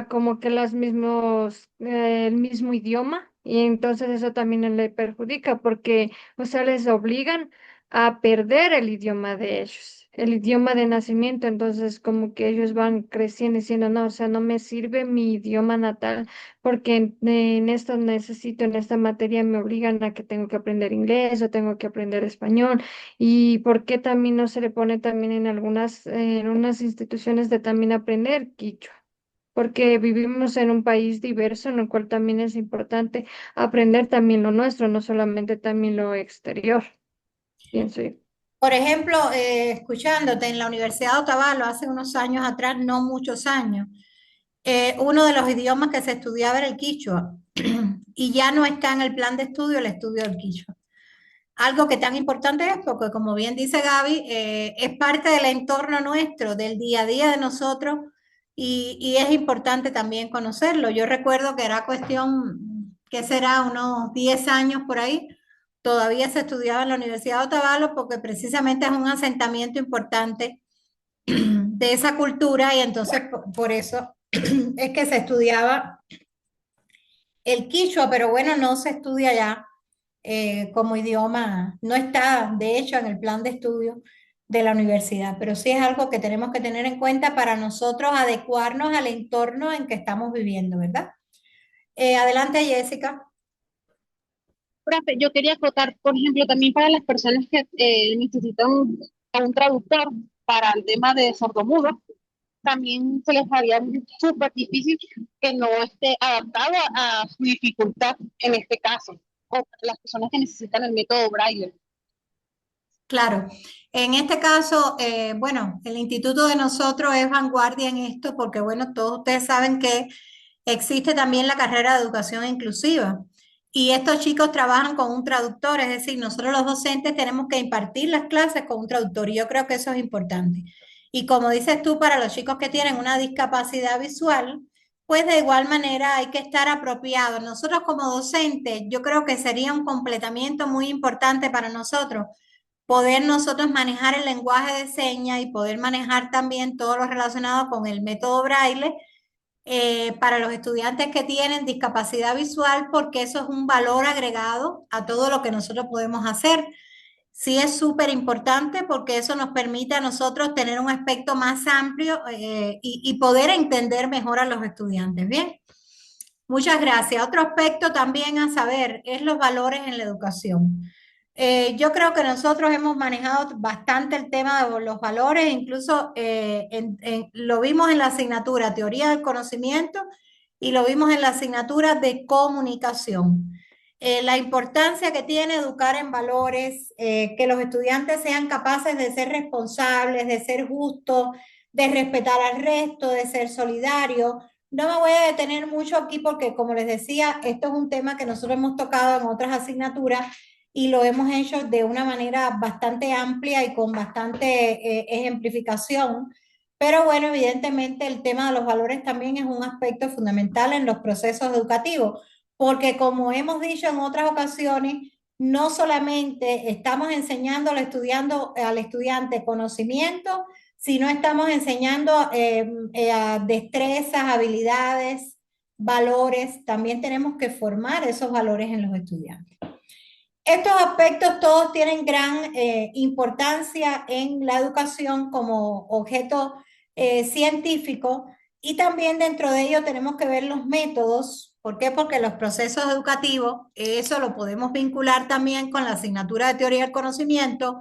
[SPEAKER 5] como que el mismo idioma, y entonces eso también le perjudica porque, o sea, les obligan a perder el idioma de ellos, el idioma de nacimiento, entonces como que ellos van creciendo diciendo, no, o sea, no me sirve mi idioma natal porque en esto necesito, en esta materia me obligan a que tengo que aprender inglés o tengo que aprender español. ¿Y por qué también no se le pone también en unas instituciones de también aprender quichua? Porque vivimos en un país diverso en el cual también es importante aprender también lo nuestro, no solamente también lo exterior, pienso yo.
[SPEAKER 2] Por ejemplo, escuchándote en la Universidad de Otavalo hace unos años atrás, no muchos años, uno de los idiomas que se estudiaba era el quichua y ya no está en el plan de estudio el estudio del quichua. Algo que tan importante es porque, como bien dice Gaby, es parte del entorno nuestro, del día a día de nosotros y es importante también conocerlo. Yo recuerdo que era cuestión, ¿qué será? Unos 10 años por ahí. Todavía se estudiaba en la Universidad de Otavalo porque precisamente es un asentamiento importante de esa cultura y entonces por eso es que se estudiaba el quichua, pero bueno, no se estudia ya como idioma, no está de hecho en el plan de estudio de la universidad, pero sí es algo que tenemos que tener en cuenta para nosotros adecuarnos al entorno en que estamos viviendo, ¿verdad? Adelante, Jessica.
[SPEAKER 7] Profe, yo quería acotar, por ejemplo, también para las personas que necesitan a un traductor para el tema de sordomudo, también se les haría súper difícil que no esté adaptado a su dificultad en este caso, o las personas que necesitan el método Braille.
[SPEAKER 2] Claro, en este caso, bueno, el instituto de nosotros es vanguardia en esto porque, bueno, todos ustedes saben que existe también la carrera de educación inclusiva y estos chicos trabajan con un traductor, es decir, nosotros los docentes tenemos que impartir las clases con un traductor y yo creo que eso es importante. Y como dices tú, para los chicos que tienen una discapacidad visual, pues de igual manera hay que estar apropiados. Nosotros como docentes, yo creo que sería un completamiento muy importante para nosotros poder nosotros manejar el lenguaje de señas y poder manejar también todo lo relacionado con el método braille para los estudiantes que tienen discapacidad visual, porque eso es un valor agregado a todo lo que nosotros podemos hacer. Sí es súper importante porque eso nos permite a nosotros tener un aspecto más amplio y poder entender mejor a los estudiantes. Bien, muchas gracias. Otro aspecto también a saber es los valores en la educación. Yo creo que nosotros hemos manejado bastante el tema de los valores, incluso lo vimos en la asignatura Teoría del Conocimiento y lo vimos en la asignatura de Comunicación. La importancia que tiene educar en valores, que los estudiantes sean capaces de ser responsables, de ser justos, de respetar al resto, de ser solidarios. No me voy a detener mucho aquí porque, como les decía, esto es un tema que nosotros hemos tocado en otras asignaturas y lo hemos hecho de una manera bastante amplia y con bastante ejemplificación. Pero bueno, evidentemente el tema de los valores también es un aspecto fundamental en los procesos educativos, porque como hemos dicho en otras ocasiones, no solamente estamos enseñando al estudiante conocimiento, sino estamos enseñando destrezas, habilidades, valores. También tenemos que formar esos valores en los estudiantes. Estos aspectos todos tienen gran importancia en la educación como objeto científico y también dentro de ello tenemos que ver los métodos. ¿Por qué? Porque los procesos educativos, eso lo podemos vincular también con la asignatura de teoría del conocimiento,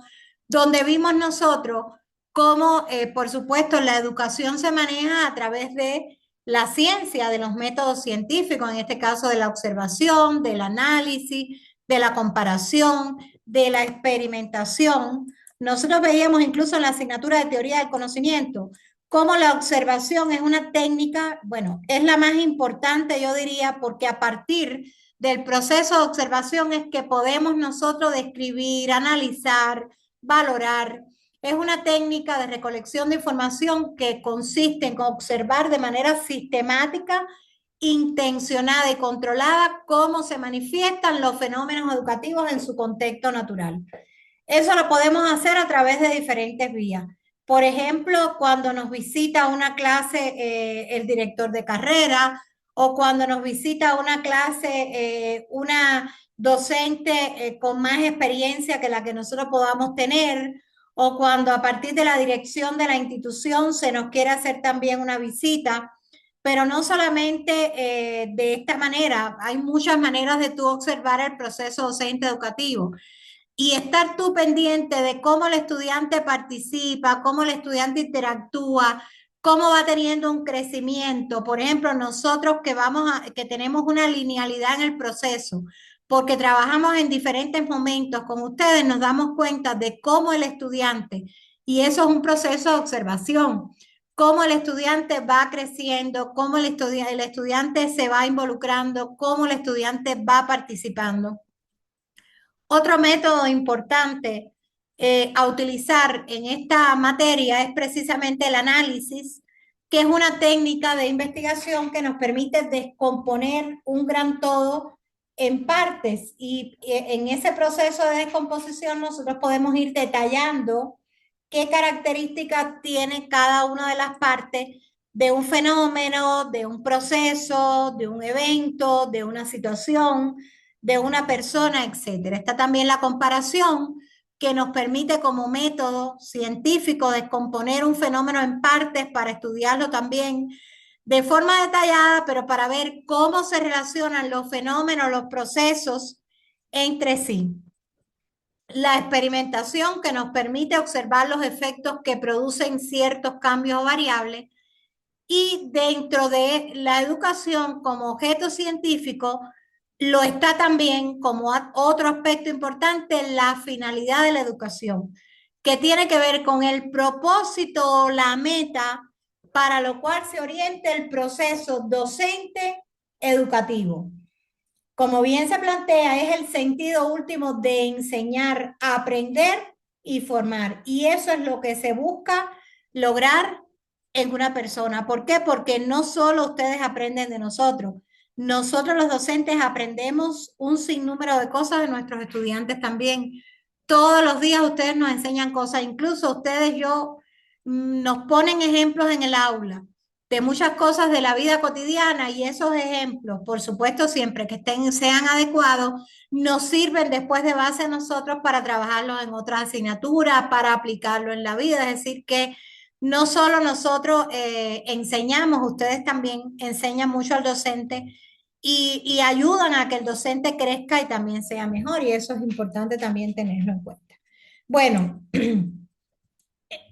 [SPEAKER 2] donde vimos nosotros cómo, por supuesto, la educación se maneja a través de la ciencia, de los métodos científicos, en este caso de la observación, del análisis, de la comparación, de la experimentación. Nosotros veíamos incluso en la asignatura de teoría del conocimiento cómo la observación es una técnica, bueno, es la más importante, yo diría, porque a partir del proceso de observación es que podemos nosotros describir, analizar, valorar. Es una técnica de recolección de información que consiste en observar de manera sistemática, intencionada y controlada cómo se manifiestan los fenómenos educativos en su contexto natural. Eso lo podemos hacer a través de diferentes vías. Por ejemplo, cuando nos visita una clase el director de carrera o cuando nos visita una clase una docente con más experiencia que la que nosotros podamos tener o cuando a partir de la dirección de la institución se nos quiere hacer también una visita. Pero no solamente de esta manera, hay muchas maneras de tú observar el proceso docente educativo y estar tú pendiente de cómo el estudiante participa, cómo el estudiante interactúa, cómo va teniendo un crecimiento. Por ejemplo, nosotros que tenemos una linealidad en el proceso, porque trabajamos en diferentes momentos con ustedes, nos damos cuenta de cómo el estudiante, y eso es un proceso de observación, cómo el estudiante va creciendo, cómo el estudiante se va involucrando, cómo el estudiante va participando. Otro método importante a utilizar en esta materia es precisamente el análisis, que es una técnica de investigación que nos permite descomponer un gran todo en partes y en ese proceso de descomposición nosotros podemos ir detallando qué características tiene cada una de las partes de un fenómeno, de un proceso, de un evento, de una situación, de una persona, etcétera. Está también la comparación, que nos permite como método científico descomponer un fenómeno en partes para estudiarlo también de forma detallada, pero para ver cómo se relacionan los fenómenos, los procesos entre sí. La experimentación, que nos permite observar los efectos que producen ciertos cambios o variables. Y dentro de la educación como objeto científico, lo está también como otro aspecto importante, la finalidad de la educación, que tiene que ver con el propósito o la meta para lo cual se orienta el proceso docente educativo. Como bien se plantea, es el sentido último de enseñar, aprender y formar. Y eso es lo que se busca lograr en una persona. ¿Por qué? Porque no solo ustedes aprenden de nosotros, nosotros los docentes aprendemos un sinnúmero de cosas de nuestros estudiantes también. Todos los días ustedes nos enseñan cosas, incluso ustedes nos ponen ejemplos en el aula. de muchas cosas de la vida cotidiana y esos ejemplos, por supuesto, siempre que sean adecuados, nos sirven después de base a nosotros para trabajarlo en otras asignaturas, para aplicarlo en la vida. Es decir, que no solo nosotros enseñamos, ustedes también enseñan mucho al docente y ayudan a que el docente crezca y también sea mejor, y eso es importante también tenerlo en cuenta. Bueno,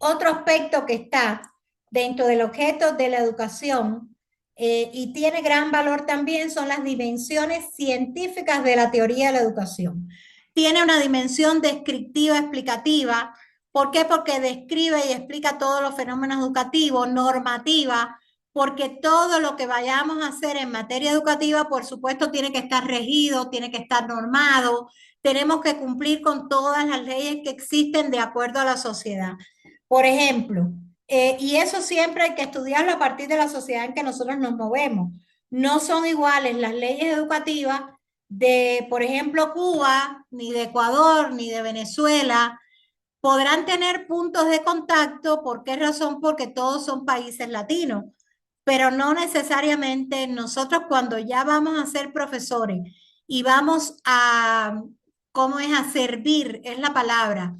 [SPEAKER 2] otro aspecto que está dentro del objeto de la educación y tiene gran valor también son las dimensiones científicas de la teoría de la educación. Tiene una dimensión descriptiva, explicativa. ¿Por qué? Porque describe y explica todos los fenómenos educativos, normativa, porque todo lo que vayamos a hacer en materia educativa, por supuesto, tiene que estar regido, tiene que estar normado, tenemos que cumplir con todas las leyes que existen de acuerdo a la sociedad. Por ejemplo, y eso siempre hay que estudiarlo a partir de la sociedad en que nosotros nos movemos. No son iguales las leyes educativas de, por ejemplo, Cuba, ni de Ecuador, ni de Venezuela. Podrán tener puntos de contacto. ¿Por qué razón? Porque todos son países latinos, pero no necesariamente nosotros cuando ya vamos a ser profesores y vamos a, ¿cómo es? A servir, es la palabra,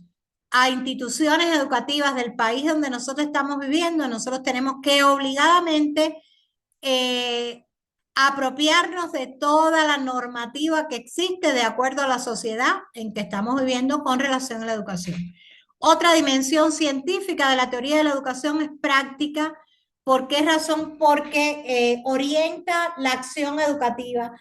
[SPEAKER 2] a instituciones educativas del país donde nosotros estamos viviendo, nosotros tenemos que obligadamente eh, apropiarnos de toda la normativa que existe de acuerdo a la sociedad en que estamos viviendo con relación a la educación. Otra dimensión científica de la teoría de la educación es práctica. ¿Por qué razón? Porque orienta la acción educativa.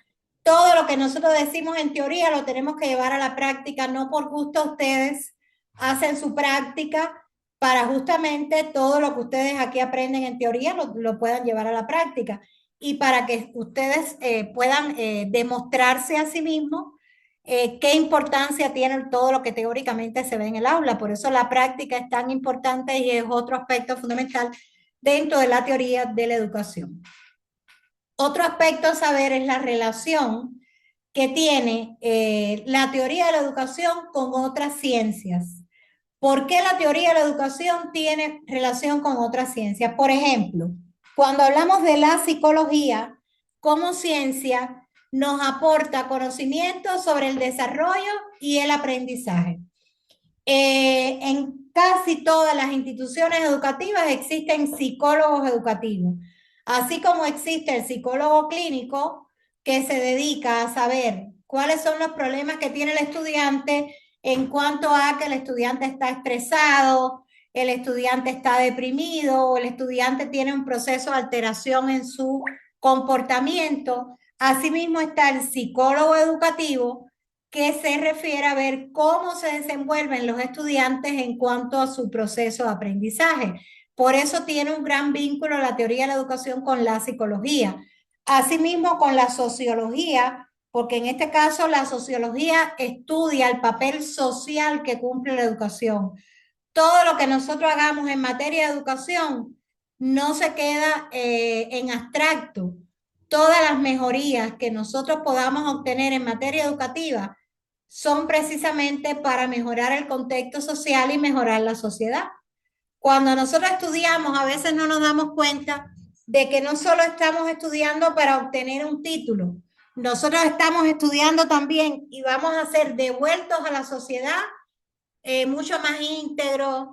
[SPEAKER 2] Todo lo que nosotros decimos en teoría lo tenemos que llevar a la práctica, no por gusto ustedes hacen su práctica para justamente todo lo que ustedes aquí aprenden en teoría lo puedan llevar a la práctica y para que ustedes puedan demostrarse a sí mismos qué importancia tiene todo lo que teóricamente se ve en el aula. Por eso la práctica es tan importante y es otro aspecto fundamental dentro de la teoría de la educación. Otro aspecto a saber es la relación que tiene la teoría de la educación con otras ciencias. ¿Por qué la teoría de la educación tiene relación con otras ciencias? Por ejemplo, cuando hablamos de la psicología como ciencia, nos aporta conocimiento sobre el desarrollo y el aprendizaje. En casi todas las instituciones educativas existen psicólogos educativos, así como existe el psicólogo clínico que se dedica a saber cuáles son los problemas que tiene el estudiante en cuanto a que el estudiante está estresado, el estudiante está deprimido o el estudiante tiene un proceso de alteración en su comportamiento. Asimismo está el psicólogo educativo que se refiere a ver cómo se desenvuelven los estudiantes en cuanto a su proceso de aprendizaje. Por eso tiene un gran vínculo la teoría de la educación con la psicología. Asimismo con la sociología, porque en este caso la sociología estudia el papel social que cumple la educación. Todo lo que nosotros hagamos en materia de educación no se queda en abstracto. Todas las mejorías que nosotros podamos obtener en materia educativa son precisamente para mejorar el contexto social y mejorar la sociedad. Cuando nosotros estudiamos, a veces no nos damos cuenta de que no solo estamos estudiando para obtener un título, nosotros estamos estudiando también y vamos a ser devueltos a la sociedad mucho más íntegros,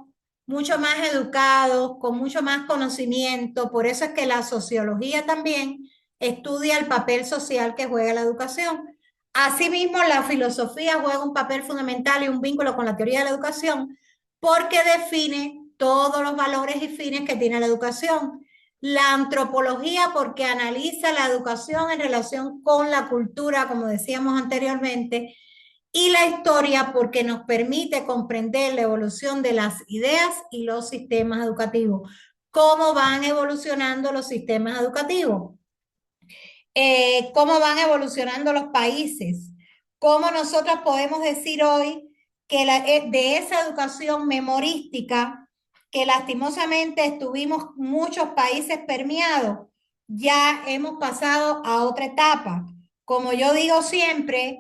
[SPEAKER 2] mucho más educados, con mucho más conocimiento. Por eso es que la sociología también estudia el papel social que juega la educación. Asimismo, la filosofía juega un papel fundamental y un vínculo con la teoría de la educación porque define todos los valores y fines que tiene la educación. La antropología porque analiza la educación en relación con la cultura, como decíamos anteriormente, y la historia porque nos permite comprender la evolución de las ideas y los sistemas educativos, cómo van evolucionando los sistemas educativos, cómo van evolucionando los países, cómo nosotros podemos decir hoy que de esa educación memorística que lastimosamente estuvimos muchos países permeados, ya hemos pasado a otra etapa. Como yo digo siempre,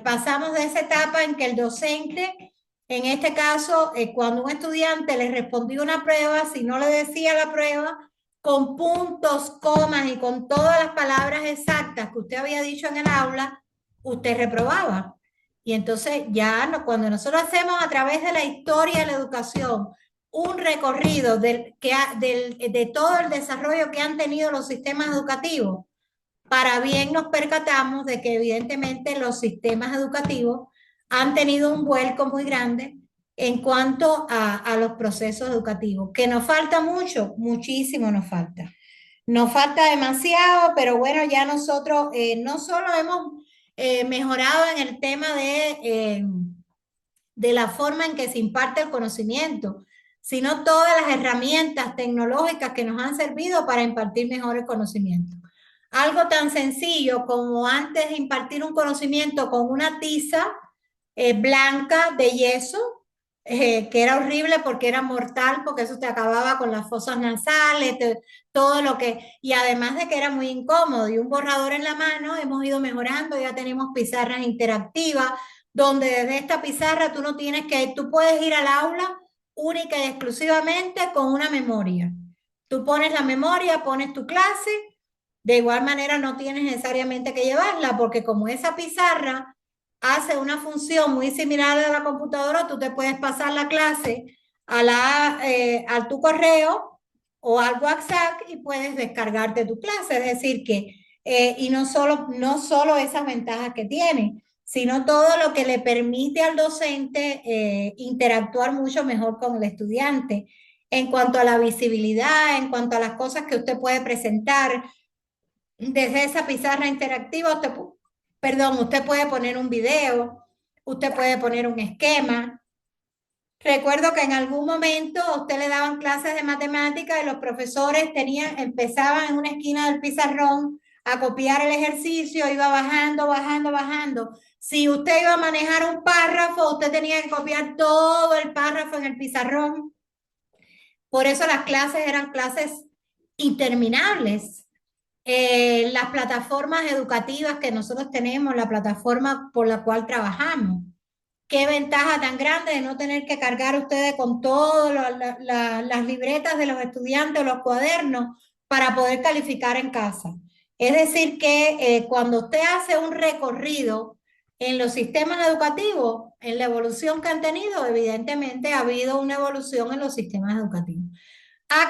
[SPEAKER 2] pasamos de esa etapa en que el docente, en este caso, cuando un estudiante le respondió una prueba, si no le decía la prueba, con puntos, comas y con todas las palabras exactas que usted había dicho en el aula, usted reprobaba. Y entonces ya cuando nosotros hacemos a través de la historia de la educación un recorrido de todo el desarrollo que han tenido los sistemas educativos, para bien nos percatamos de que evidentemente los sistemas educativos han tenido un vuelco muy grande en cuanto a los procesos educativos. ¿Que nos falta mucho? Muchísimo nos falta. Nos falta demasiado, pero bueno, ya nosotros no solo hemos mejorado en el tema de la forma en que se imparte el conocimiento, sino todas las herramientas tecnológicas que nos han servido para impartir mejores conocimientos. Algo tan sencillo como antes de impartir un conocimiento con una tiza blanca de yeso, que era horrible porque era mortal, porque eso te acababa con las fosas nasales, todo lo que, y además de que era muy incómodo, y un borrador en la mano, hemos ido mejorando, ya tenemos pizarras interactivas, donde desde esta pizarra tú no tienes que, tú puedes ir al aula única y exclusivamente con una memoria. Tú pones la memoria, pones tu clase, de igual manera no tienes necesariamente que llevarla, porque como esa pizarra hace una función muy similar a la computadora, tú te puedes pasar la clase a tu correo o al WhatsApp y puedes descargarte tu clase. Es decir, que, y no solo esas ventajas que tiene, sino todo lo que le permite al docente interactuar mucho mejor con el estudiante en cuanto a la visibilidad, en cuanto a las cosas que usted puede presentar. Desde esa pizarra interactiva, usted puede poner un video, usted puede poner un esquema. Recuerdo que en algún momento a usted le daban clases de matemáticas y los profesores empezaban en una esquina del pizarrón a copiar el ejercicio, iba bajando, bajando, bajando. Si usted iba a manejar un párrafo, usted tenía que copiar todo el párrafo en el pizarrón. Por eso las clases eran clases interminables. Las plataformas educativas que nosotros tenemos, la plataforma por la cual trabajamos. Qué ventaja tan grande de no tener que cargar ustedes con todas las libretas de los estudiantes, los cuadernos, para poder calificar en casa. Es decir, que cuando usted hace un recorrido en los sistemas educativos, en la evolución que han tenido, evidentemente ha habido una evolución en los sistemas educativos.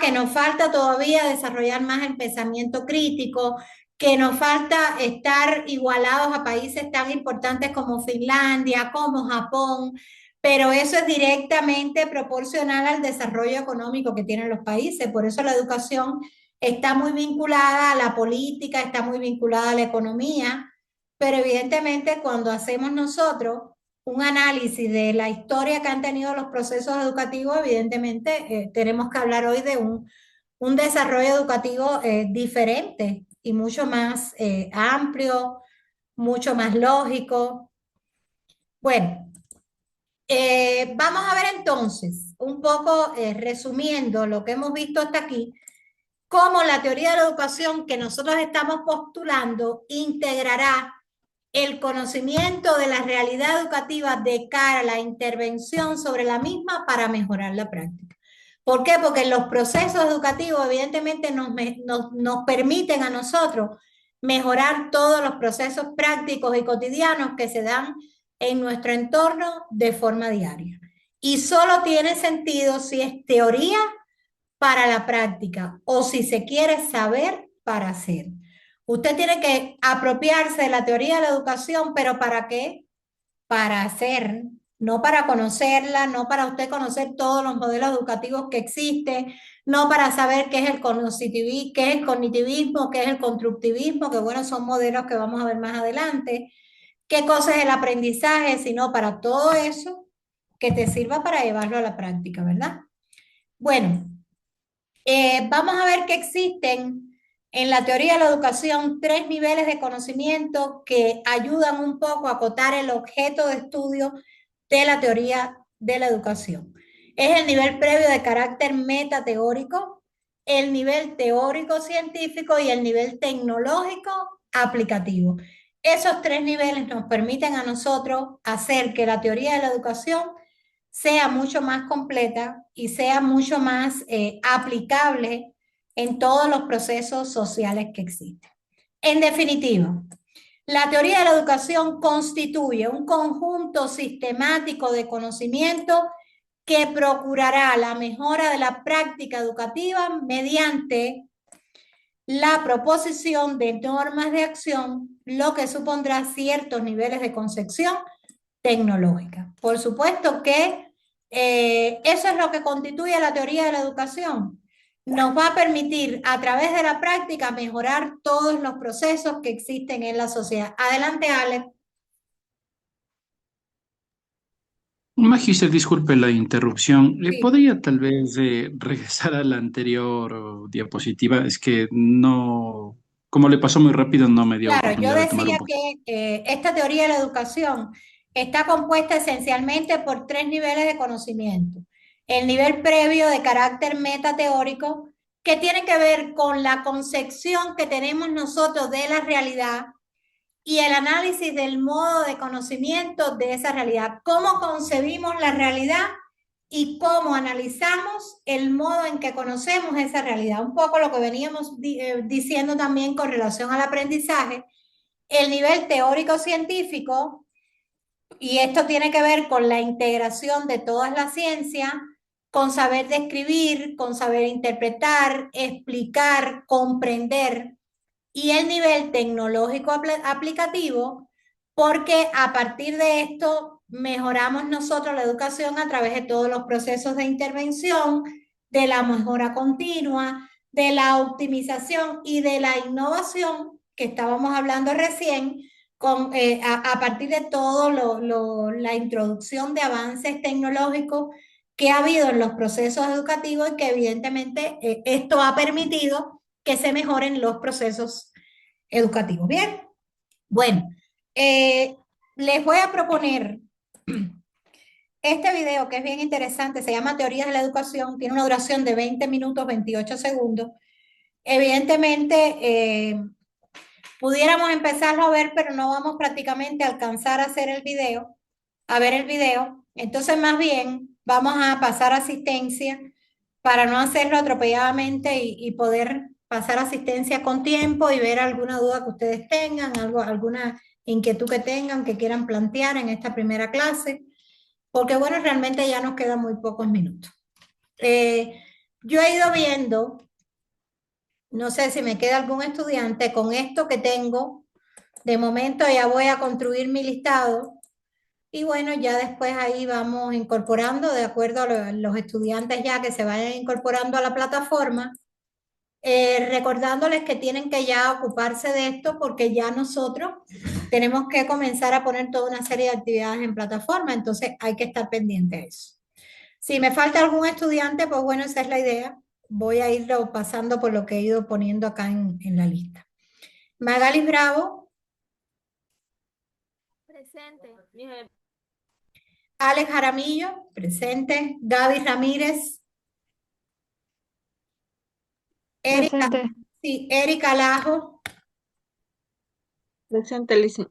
[SPEAKER 2] Que nos falta todavía desarrollar más el pensamiento crítico, que nos falta estar igualados a países tan importantes como Finlandia, como Japón, pero eso es directamente proporcional al desarrollo económico que tienen los países. Por eso la educación está muy vinculada a la política, está muy vinculada a la economía, pero evidentemente cuando hacemos nosotros un análisis de la historia que han tenido los procesos educativos, evidentemente tenemos que hablar hoy de un desarrollo educativo diferente y mucho más amplio, mucho más lógico. Bueno, vamos a ver entonces, un poco resumiendo lo que hemos visto hasta aquí, cómo la teoría de la educación que nosotros estamos postulando integrará el conocimiento de la realidad educativa de cara a la intervención sobre la misma para mejorar la práctica. ¿Por qué? Porque los procesos educativos evidentemente nos permiten a nosotros mejorar todos los procesos prácticos y cotidianos que se dan en nuestro entorno de forma diaria. Y solo tiene sentido si es teoría para la práctica o si se quiere saber para hacer. Usted tiene que apropiarse de la teoría de la educación, pero ¿para qué? Para hacer, no para conocerla, no para usted conocer todos los modelos educativos que existen, no para saber qué es el cognitivismo, qué es el cognitivismo, qué es el constructivismo, que bueno, son modelos que vamos a ver más adelante, qué cosa es el aprendizaje, sino para todo eso que te sirva para llevarlo a la práctica, ¿verdad? Bueno, vamos a ver que existen en la teoría de la educación 3 niveles de conocimiento que ayudan un poco a acotar el objeto de estudio de la teoría de la educación. Es el nivel previo de carácter metateórico, el nivel teórico científico y el nivel tecnológico aplicativo. Esos 3 niveles nos permiten a nosotros hacer que la teoría de la educación sea mucho más completa y sea mucho más aplicable en todos los procesos sociales que existen. En definitiva, la teoría de la educación constituye un conjunto sistemático de conocimiento que procurará la mejora de la práctica educativa mediante la proposición de normas de acción, lo que supondrá ciertos niveles de concepción tecnológica. Por supuesto que eso es lo que constituye la teoría de la educación. Nos va a permitir a través de la práctica mejorar todos los procesos que existen en la sociedad. Adelante, Alex.
[SPEAKER 6] Magíster, disculpe la interrupción.
[SPEAKER 2] Sí.
[SPEAKER 6] ¿Podría tal vez regresar a la anterior diapositiva? Es que no, como le pasó muy rápido, no me dio
[SPEAKER 2] Claro, yo
[SPEAKER 6] oportunidad de tomar un
[SPEAKER 2] decía
[SPEAKER 6] poco.
[SPEAKER 2] que esta teoría de la educación está compuesta esencialmente por tres niveles de conocimiento. El nivel previo de carácter metateórico, que tiene que ver con la concepción que tenemos nosotros de la realidad y el análisis del modo de conocimiento de esa realidad. Cómo concebimos la realidad y cómo analizamos el modo en que conocemos esa realidad. Un poco lo que veníamos diciendo también con relación al aprendizaje. El nivel teórico-científico, y esto tiene que ver con la integración de todas las ciencias, con saber describir, con saber interpretar, explicar, comprender, y el nivel tecnológico aplicativo, porque a partir de esto mejoramos nosotros la educación a través de todos los procesos de intervención, de la mejora continua, de la optimización y de la innovación que estábamos hablando recién, a partir de todo la introducción de avances tecnológicos que ha habido en los procesos educativos y que evidentemente esto ha permitido que se mejoren los procesos educativos. Bien, bueno, les voy a proponer este video que es bien interesante, se llama Teorías de la Educación, tiene una duración de 20 minutos 28 segundos. Evidentemente, pudiéramos empezarlo a ver, pero no vamos prácticamente a alcanzar a hacer el video, a ver el video. Entonces, más bien, vamos a pasar asistencia para no hacerlo atropelladamente y poder pasar asistencia con tiempo y ver alguna duda que ustedes tengan, alguna inquietud que tengan, que quieran plantear en esta primera clase, porque bueno, realmente ya nos quedan muy pocos minutos. Yo he ido viendo, no sé si me queda algún estudiante, con esto que tengo, de momento ya voy a construir mi listado y bueno, ya después ahí vamos incorporando, de acuerdo a los estudiantes ya que se vayan incorporando a la plataforma, recordándoles que tienen que ya ocuparse de esto porque ya nosotros tenemos que comenzar a poner toda una serie de actividades en plataforma, entonces hay que estar pendiente de eso. Si me falta algún estudiante, pues bueno, esa es la idea. Voy a irlo pasando por lo que he ido poniendo acá en la lista. Magalis Bravo.
[SPEAKER 1] Presente.
[SPEAKER 2] Alex Jaramillo, presente. Gaby Ramírez. Erika,
[SPEAKER 5] Presente.
[SPEAKER 2] sí, Erika Lajo.
[SPEAKER 4] Presente, Licen.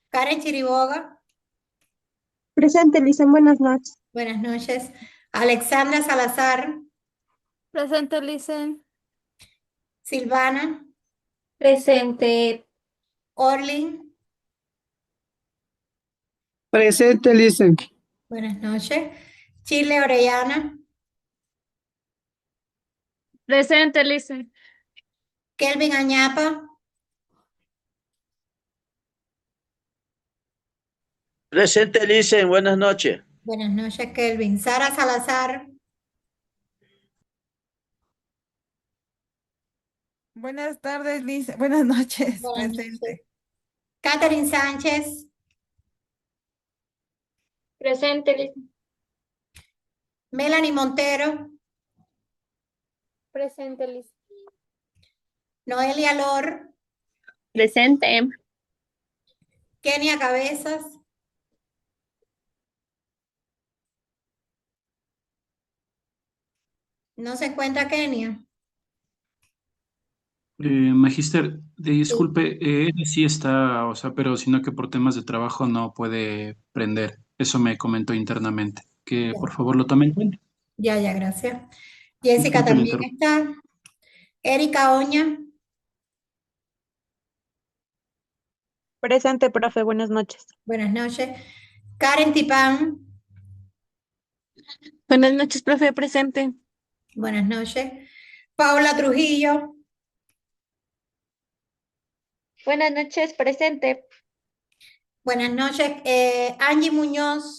[SPEAKER 2] Karen Chiriboga.
[SPEAKER 8] Presente, Licen, buenas noches.
[SPEAKER 2] Buenas noches. Alexandra Salazar.
[SPEAKER 1] Presente, Licen.
[SPEAKER 2] Silvana.
[SPEAKER 1] Presente.
[SPEAKER 2] Orlin.
[SPEAKER 9] Presente, Licen.
[SPEAKER 2] Buenas noches. Chile Orellana.
[SPEAKER 5] Presente, Licen.
[SPEAKER 2] Kelvin Añapa.
[SPEAKER 10] Presente, Licen, buenas noches.
[SPEAKER 2] Buenas noches, Kelvin. Sara Salazar.
[SPEAKER 11] Buenas tardes, Liz. Buenas noches,
[SPEAKER 2] Buenas
[SPEAKER 11] presente.
[SPEAKER 2] noches. Catherine Sánchez.
[SPEAKER 1] Presente, Licen.
[SPEAKER 2] Melanie Montero.
[SPEAKER 1] Presente, Licen.
[SPEAKER 2] Noelia Lor.
[SPEAKER 3] Presente.
[SPEAKER 2] Kenia Cabezas. No se encuentra Kenia.
[SPEAKER 6] Magíster, disculpe, ella sí está, o sea, pero sino que por temas de trabajo no puede prender. Eso me comentó internamente. Que por favor lo tome en cuenta.
[SPEAKER 2] Ya, gracias. Jessica
[SPEAKER 6] Disculpe la
[SPEAKER 2] también
[SPEAKER 6] interrupción.
[SPEAKER 2] está. Erika Oña.
[SPEAKER 8] Presente, profe, buenas noches.
[SPEAKER 2] Buenas noches. Karen Tipán.
[SPEAKER 3] Buenas noches, profe, presente.
[SPEAKER 2] Buenas noches. Paula Trujillo.
[SPEAKER 1] Buenas noches, presente.
[SPEAKER 2] Buenas noches. Angie Muñoz.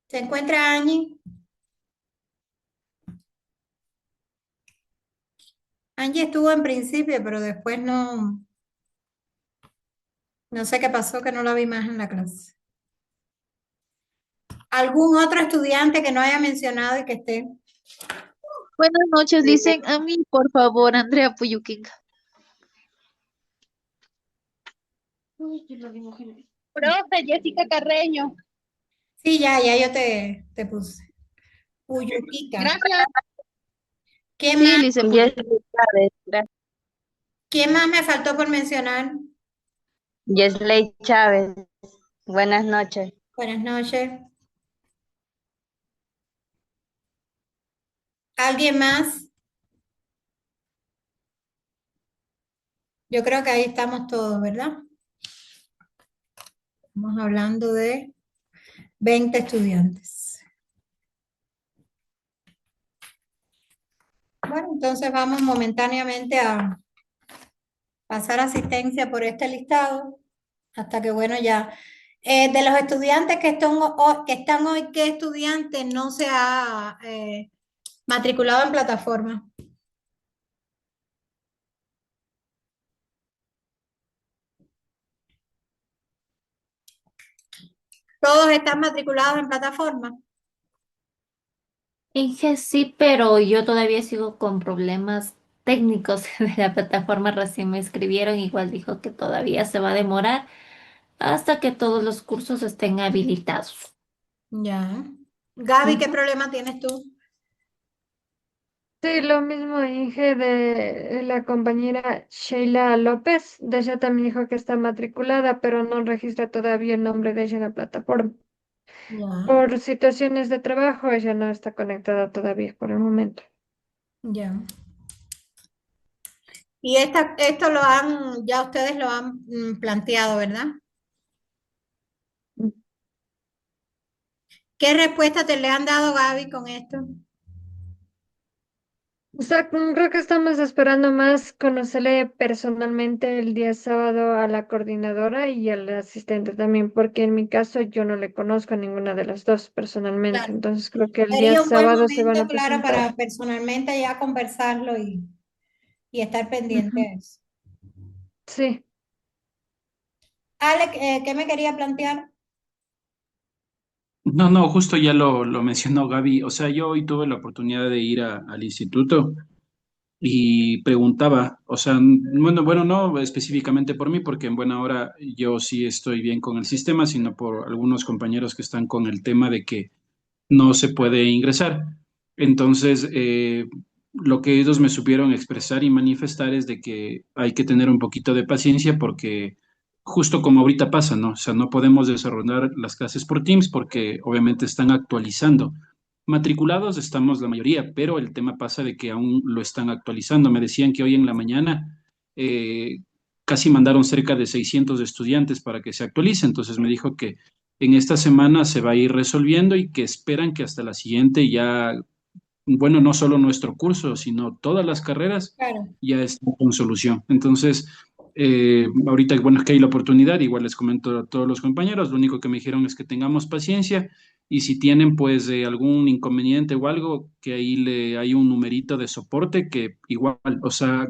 [SPEAKER 2] ¿Se encuentra Angie? Angie estuvo en principio, pero después no sé qué pasó, que no la vi más en la clase. ¿Algún otro estudiante que no haya mencionado y que esté?
[SPEAKER 12] Buenas noches, dicen a mí, por favor, Andrea Puyuquinga.
[SPEAKER 7] Profe, Jessica Carreño.
[SPEAKER 2] Sí, ya yo te puse. Uyuquica.
[SPEAKER 7] Gracias.
[SPEAKER 2] ¿Quién
[SPEAKER 12] Sí,
[SPEAKER 2] más?
[SPEAKER 12] dicen
[SPEAKER 3] Yes,
[SPEAKER 12] Puyuquinga.
[SPEAKER 3] Chávez. Gracias.
[SPEAKER 2] ¿Quién más me faltó por mencionar?
[SPEAKER 3] Yesley Chávez. Buenas noches.
[SPEAKER 2] Buenas noches. ¿Alguien más? Yo creo que ahí estamos todos, ¿verdad? Estamos hablando de 20 estudiantes. Bueno, entonces vamos momentáneamente a pasar asistencia por este listado, hasta que, bueno, ya. De los estudiantes que están hoy, ¿qué estudiante no se ha matriculado en plataforma? ¿Todos están matriculados en plataforma?
[SPEAKER 1] Dije sí, pero yo todavía sigo con problemas técnicos de la plataforma. Recién me escribieron, igual dijo que todavía se va a demorar hasta que todos los cursos estén habilitados.
[SPEAKER 2] Ya. Gaby, ¿qué
[SPEAKER 1] Ujú.
[SPEAKER 2] problema tienes tú?
[SPEAKER 5] Sí, lo mismo dije de la compañera Sheila López. De ella también dijo que está matriculada, pero no registra todavía el nombre de ella en la plataforma.
[SPEAKER 2] Ya,
[SPEAKER 5] Por situaciones de trabajo, ella no está conectada todavía por el momento.
[SPEAKER 2] ya. Y esto ya ustedes lo han planteado, ¿verdad? ¿Qué respuesta te le han dado, Gaby, con esto?
[SPEAKER 5] O sea, creo que estamos esperando más conocerle personalmente el día sábado a la coordinadora y al asistente también, porque en mi caso yo no le conozco a ninguna de las dos personalmente.
[SPEAKER 2] Claro.
[SPEAKER 5] Entonces creo que el día
[SPEAKER 2] Sería un buen
[SPEAKER 5] sábado se van
[SPEAKER 2] momento,
[SPEAKER 5] a
[SPEAKER 2] claro,
[SPEAKER 5] presentar.
[SPEAKER 2] para personalmente ya conversarlo y estar pendiente
[SPEAKER 5] Ujú.
[SPEAKER 2] de eso.
[SPEAKER 5] Sí.
[SPEAKER 2] Ale, ¿qué me quería plantear?
[SPEAKER 6] No, no, justo ya lo mencionó Gaby. O sea, yo hoy tuve la oportunidad de ir al instituto y preguntaba, o sea, bueno, no específicamente por mí, porque en buena hora yo sí estoy bien con el sistema, sino por algunos compañeros que están con el tema de que no se puede ingresar. Entonces, lo que ellos me supieron expresar y manifestar es de que hay que tener un poquito de paciencia porque justo como ahorita pasa, ¿no? O sea, no podemos desarrollar las clases por Teams porque obviamente están actualizando. Matriculados estamos la mayoría, pero el tema pasa de que aún lo están actualizando. Me decían que hoy en la mañana casi mandaron cerca de 600 estudiantes para que se actualice. Entonces me dijo que en esta semana se va a ir resolviendo y que esperan que hasta la siguiente ya, bueno, no solo nuestro curso, sino todas las carreras
[SPEAKER 2] Claro.
[SPEAKER 6] ya están con solución. Entonces, ahorita, bueno, es que hay la oportunidad, igual les comento a todos los compañeros, lo único que me dijeron es que tengamos paciencia y si tienen pues algún inconveniente o algo, que ahí hay un numerito de soporte que igual, o sea,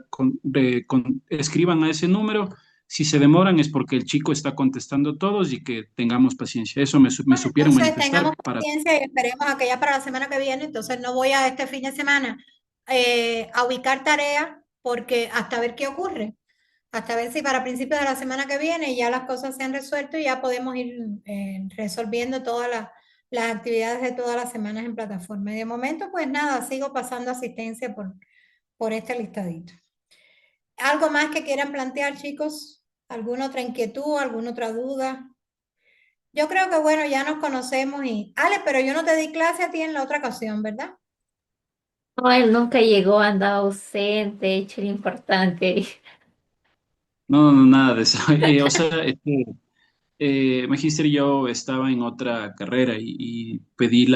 [SPEAKER 6] escriban a ese número. Si se demoran es porque el chico está contestando todos y que tengamos paciencia. Eso me
[SPEAKER 2] Bueno,
[SPEAKER 6] supieron
[SPEAKER 2] entonces
[SPEAKER 6] manifestar
[SPEAKER 2] tengamos
[SPEAKER 6] para...
[SPEAKER 2] paciencia y esperemos a que ya para la semana que viene, entonces no voy a este fin de semana a ubicar tareas porque hasta ver qué ocurre, hasta ver si para principios de la semana que viene ya las cosas se han resuelto y ya podemos ir resolviendo todas las actividades de todas las semanas en plataforma. Y de momento, pues nada, sigo pasando asistencia por este listadito. ¿Algo más que quieran plantear, chicos? ¿Alguna otra inquietud, alguna otra duda? Yo creo que bueno, ya nos conocemos y, Ale, pero yo no te di clase a ti en la otra ocasión, ¿verdad?
[SPEAKER 1] No, él nunca llegó, andaba ausente, hecho el importante.
[SPEAKER 6] No, no, nada de eso. O sea, Magíster, yo estaba en otra carrera y pedí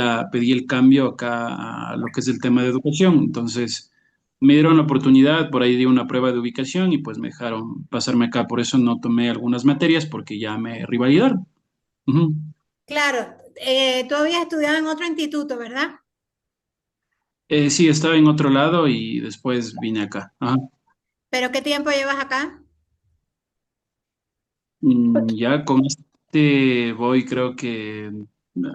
[SPEAKER 6] el cambio acá a lo que es el tema de educación. Entonces, me dieron la oportunidad, por ahí di una prueba de ubicación y pues me dejaron pasarme acá. Por eso no tomé algunas materias porque ya me revalidaron. Ujú.
[SPEAKER 2] Claro, tú habías estudiado en otro instituto, ¿verdad?
[SPEAKER 6] Sí, estaba en otro lado y después vine acá. Ajá.
[SPEAKER 2] ¿Pero qué tiempo llevas acá?
[SPEAKER 6] Ya con este voy, creo que,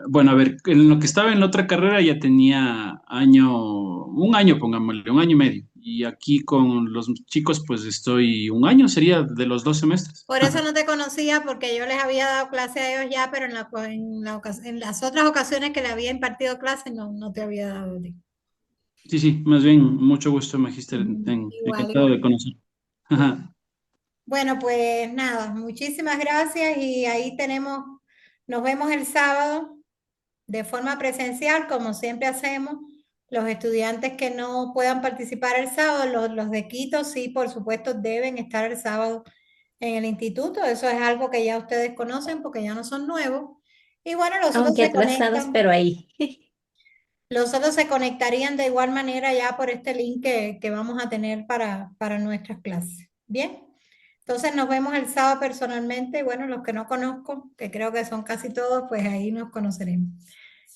[SPEAKER 6] bueno, a ver, en lo que estaba en la otra carrera ya tenía un año, pongámosle, un año y medio. Y aquí con los chicos, pues estoy un año, sería de los 2 semestres.
[SPEAKER 2] Por eso no te conocía, porque yo les había dado clase a ellos ya, pero en las otras ocasiones que le había impartido clase no te había dado a ti.
[SPEAKER 6] Sí, sí, más bien, mucho gusto, Magíster,
[SPEAKER 2] Igual,
[SPEAKER 6] encantado de
[SPEAKER 2] igual.
[SPEAKER 6] conocer. Ajá.
[SPEAKER 2] Bueno, pues nada, muchísimas gracias y ahí nos vemos el sábado de forma presencial, como siempre hacemos. Los estudiantes que no puedan participar el sábado, los de Quito, sí, por supuesto, deben estar el sábado en el instituto. Eso es algo que ya ustedes conocen porque ya no son nuevos. Y bueno, los otros
[SPEAKER 1] Aunque
[SPEAKER 2] se
[SPEAKER 1] atrasados,
[SPEAKER 2] conectan.
[SPEAKER 1] pero ahí.
[SPEAKER 2] Los otros se conectarían de igual manera ya por este link que vamos a tener para nuestras clases. Bien, entonces nos vemos el sábado personalmente y bueno, los que no conozco, que creo que son casi todos, pues ahí nos conoceremos.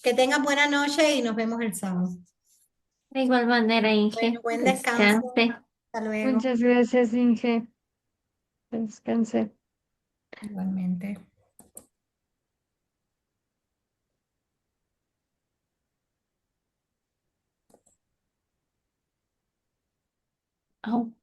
[SPEAKER 2] Que tengan buena noche y nos vemos el sábado.
[SPEAKER 1] De igual manera,
[SPEAKER 2] Bueno,
[SPEAKER 1] Inge,
[SPEAKER 2] buen descanso.
[SPEAKER 1] descanse.
[SPEAKER 2] Hasta luego.
[SPEAKER 5] Muchas gracias, Inge. Descanse.
[SPEAKER 2] Igualmente.
[SPEAKER 1] Au.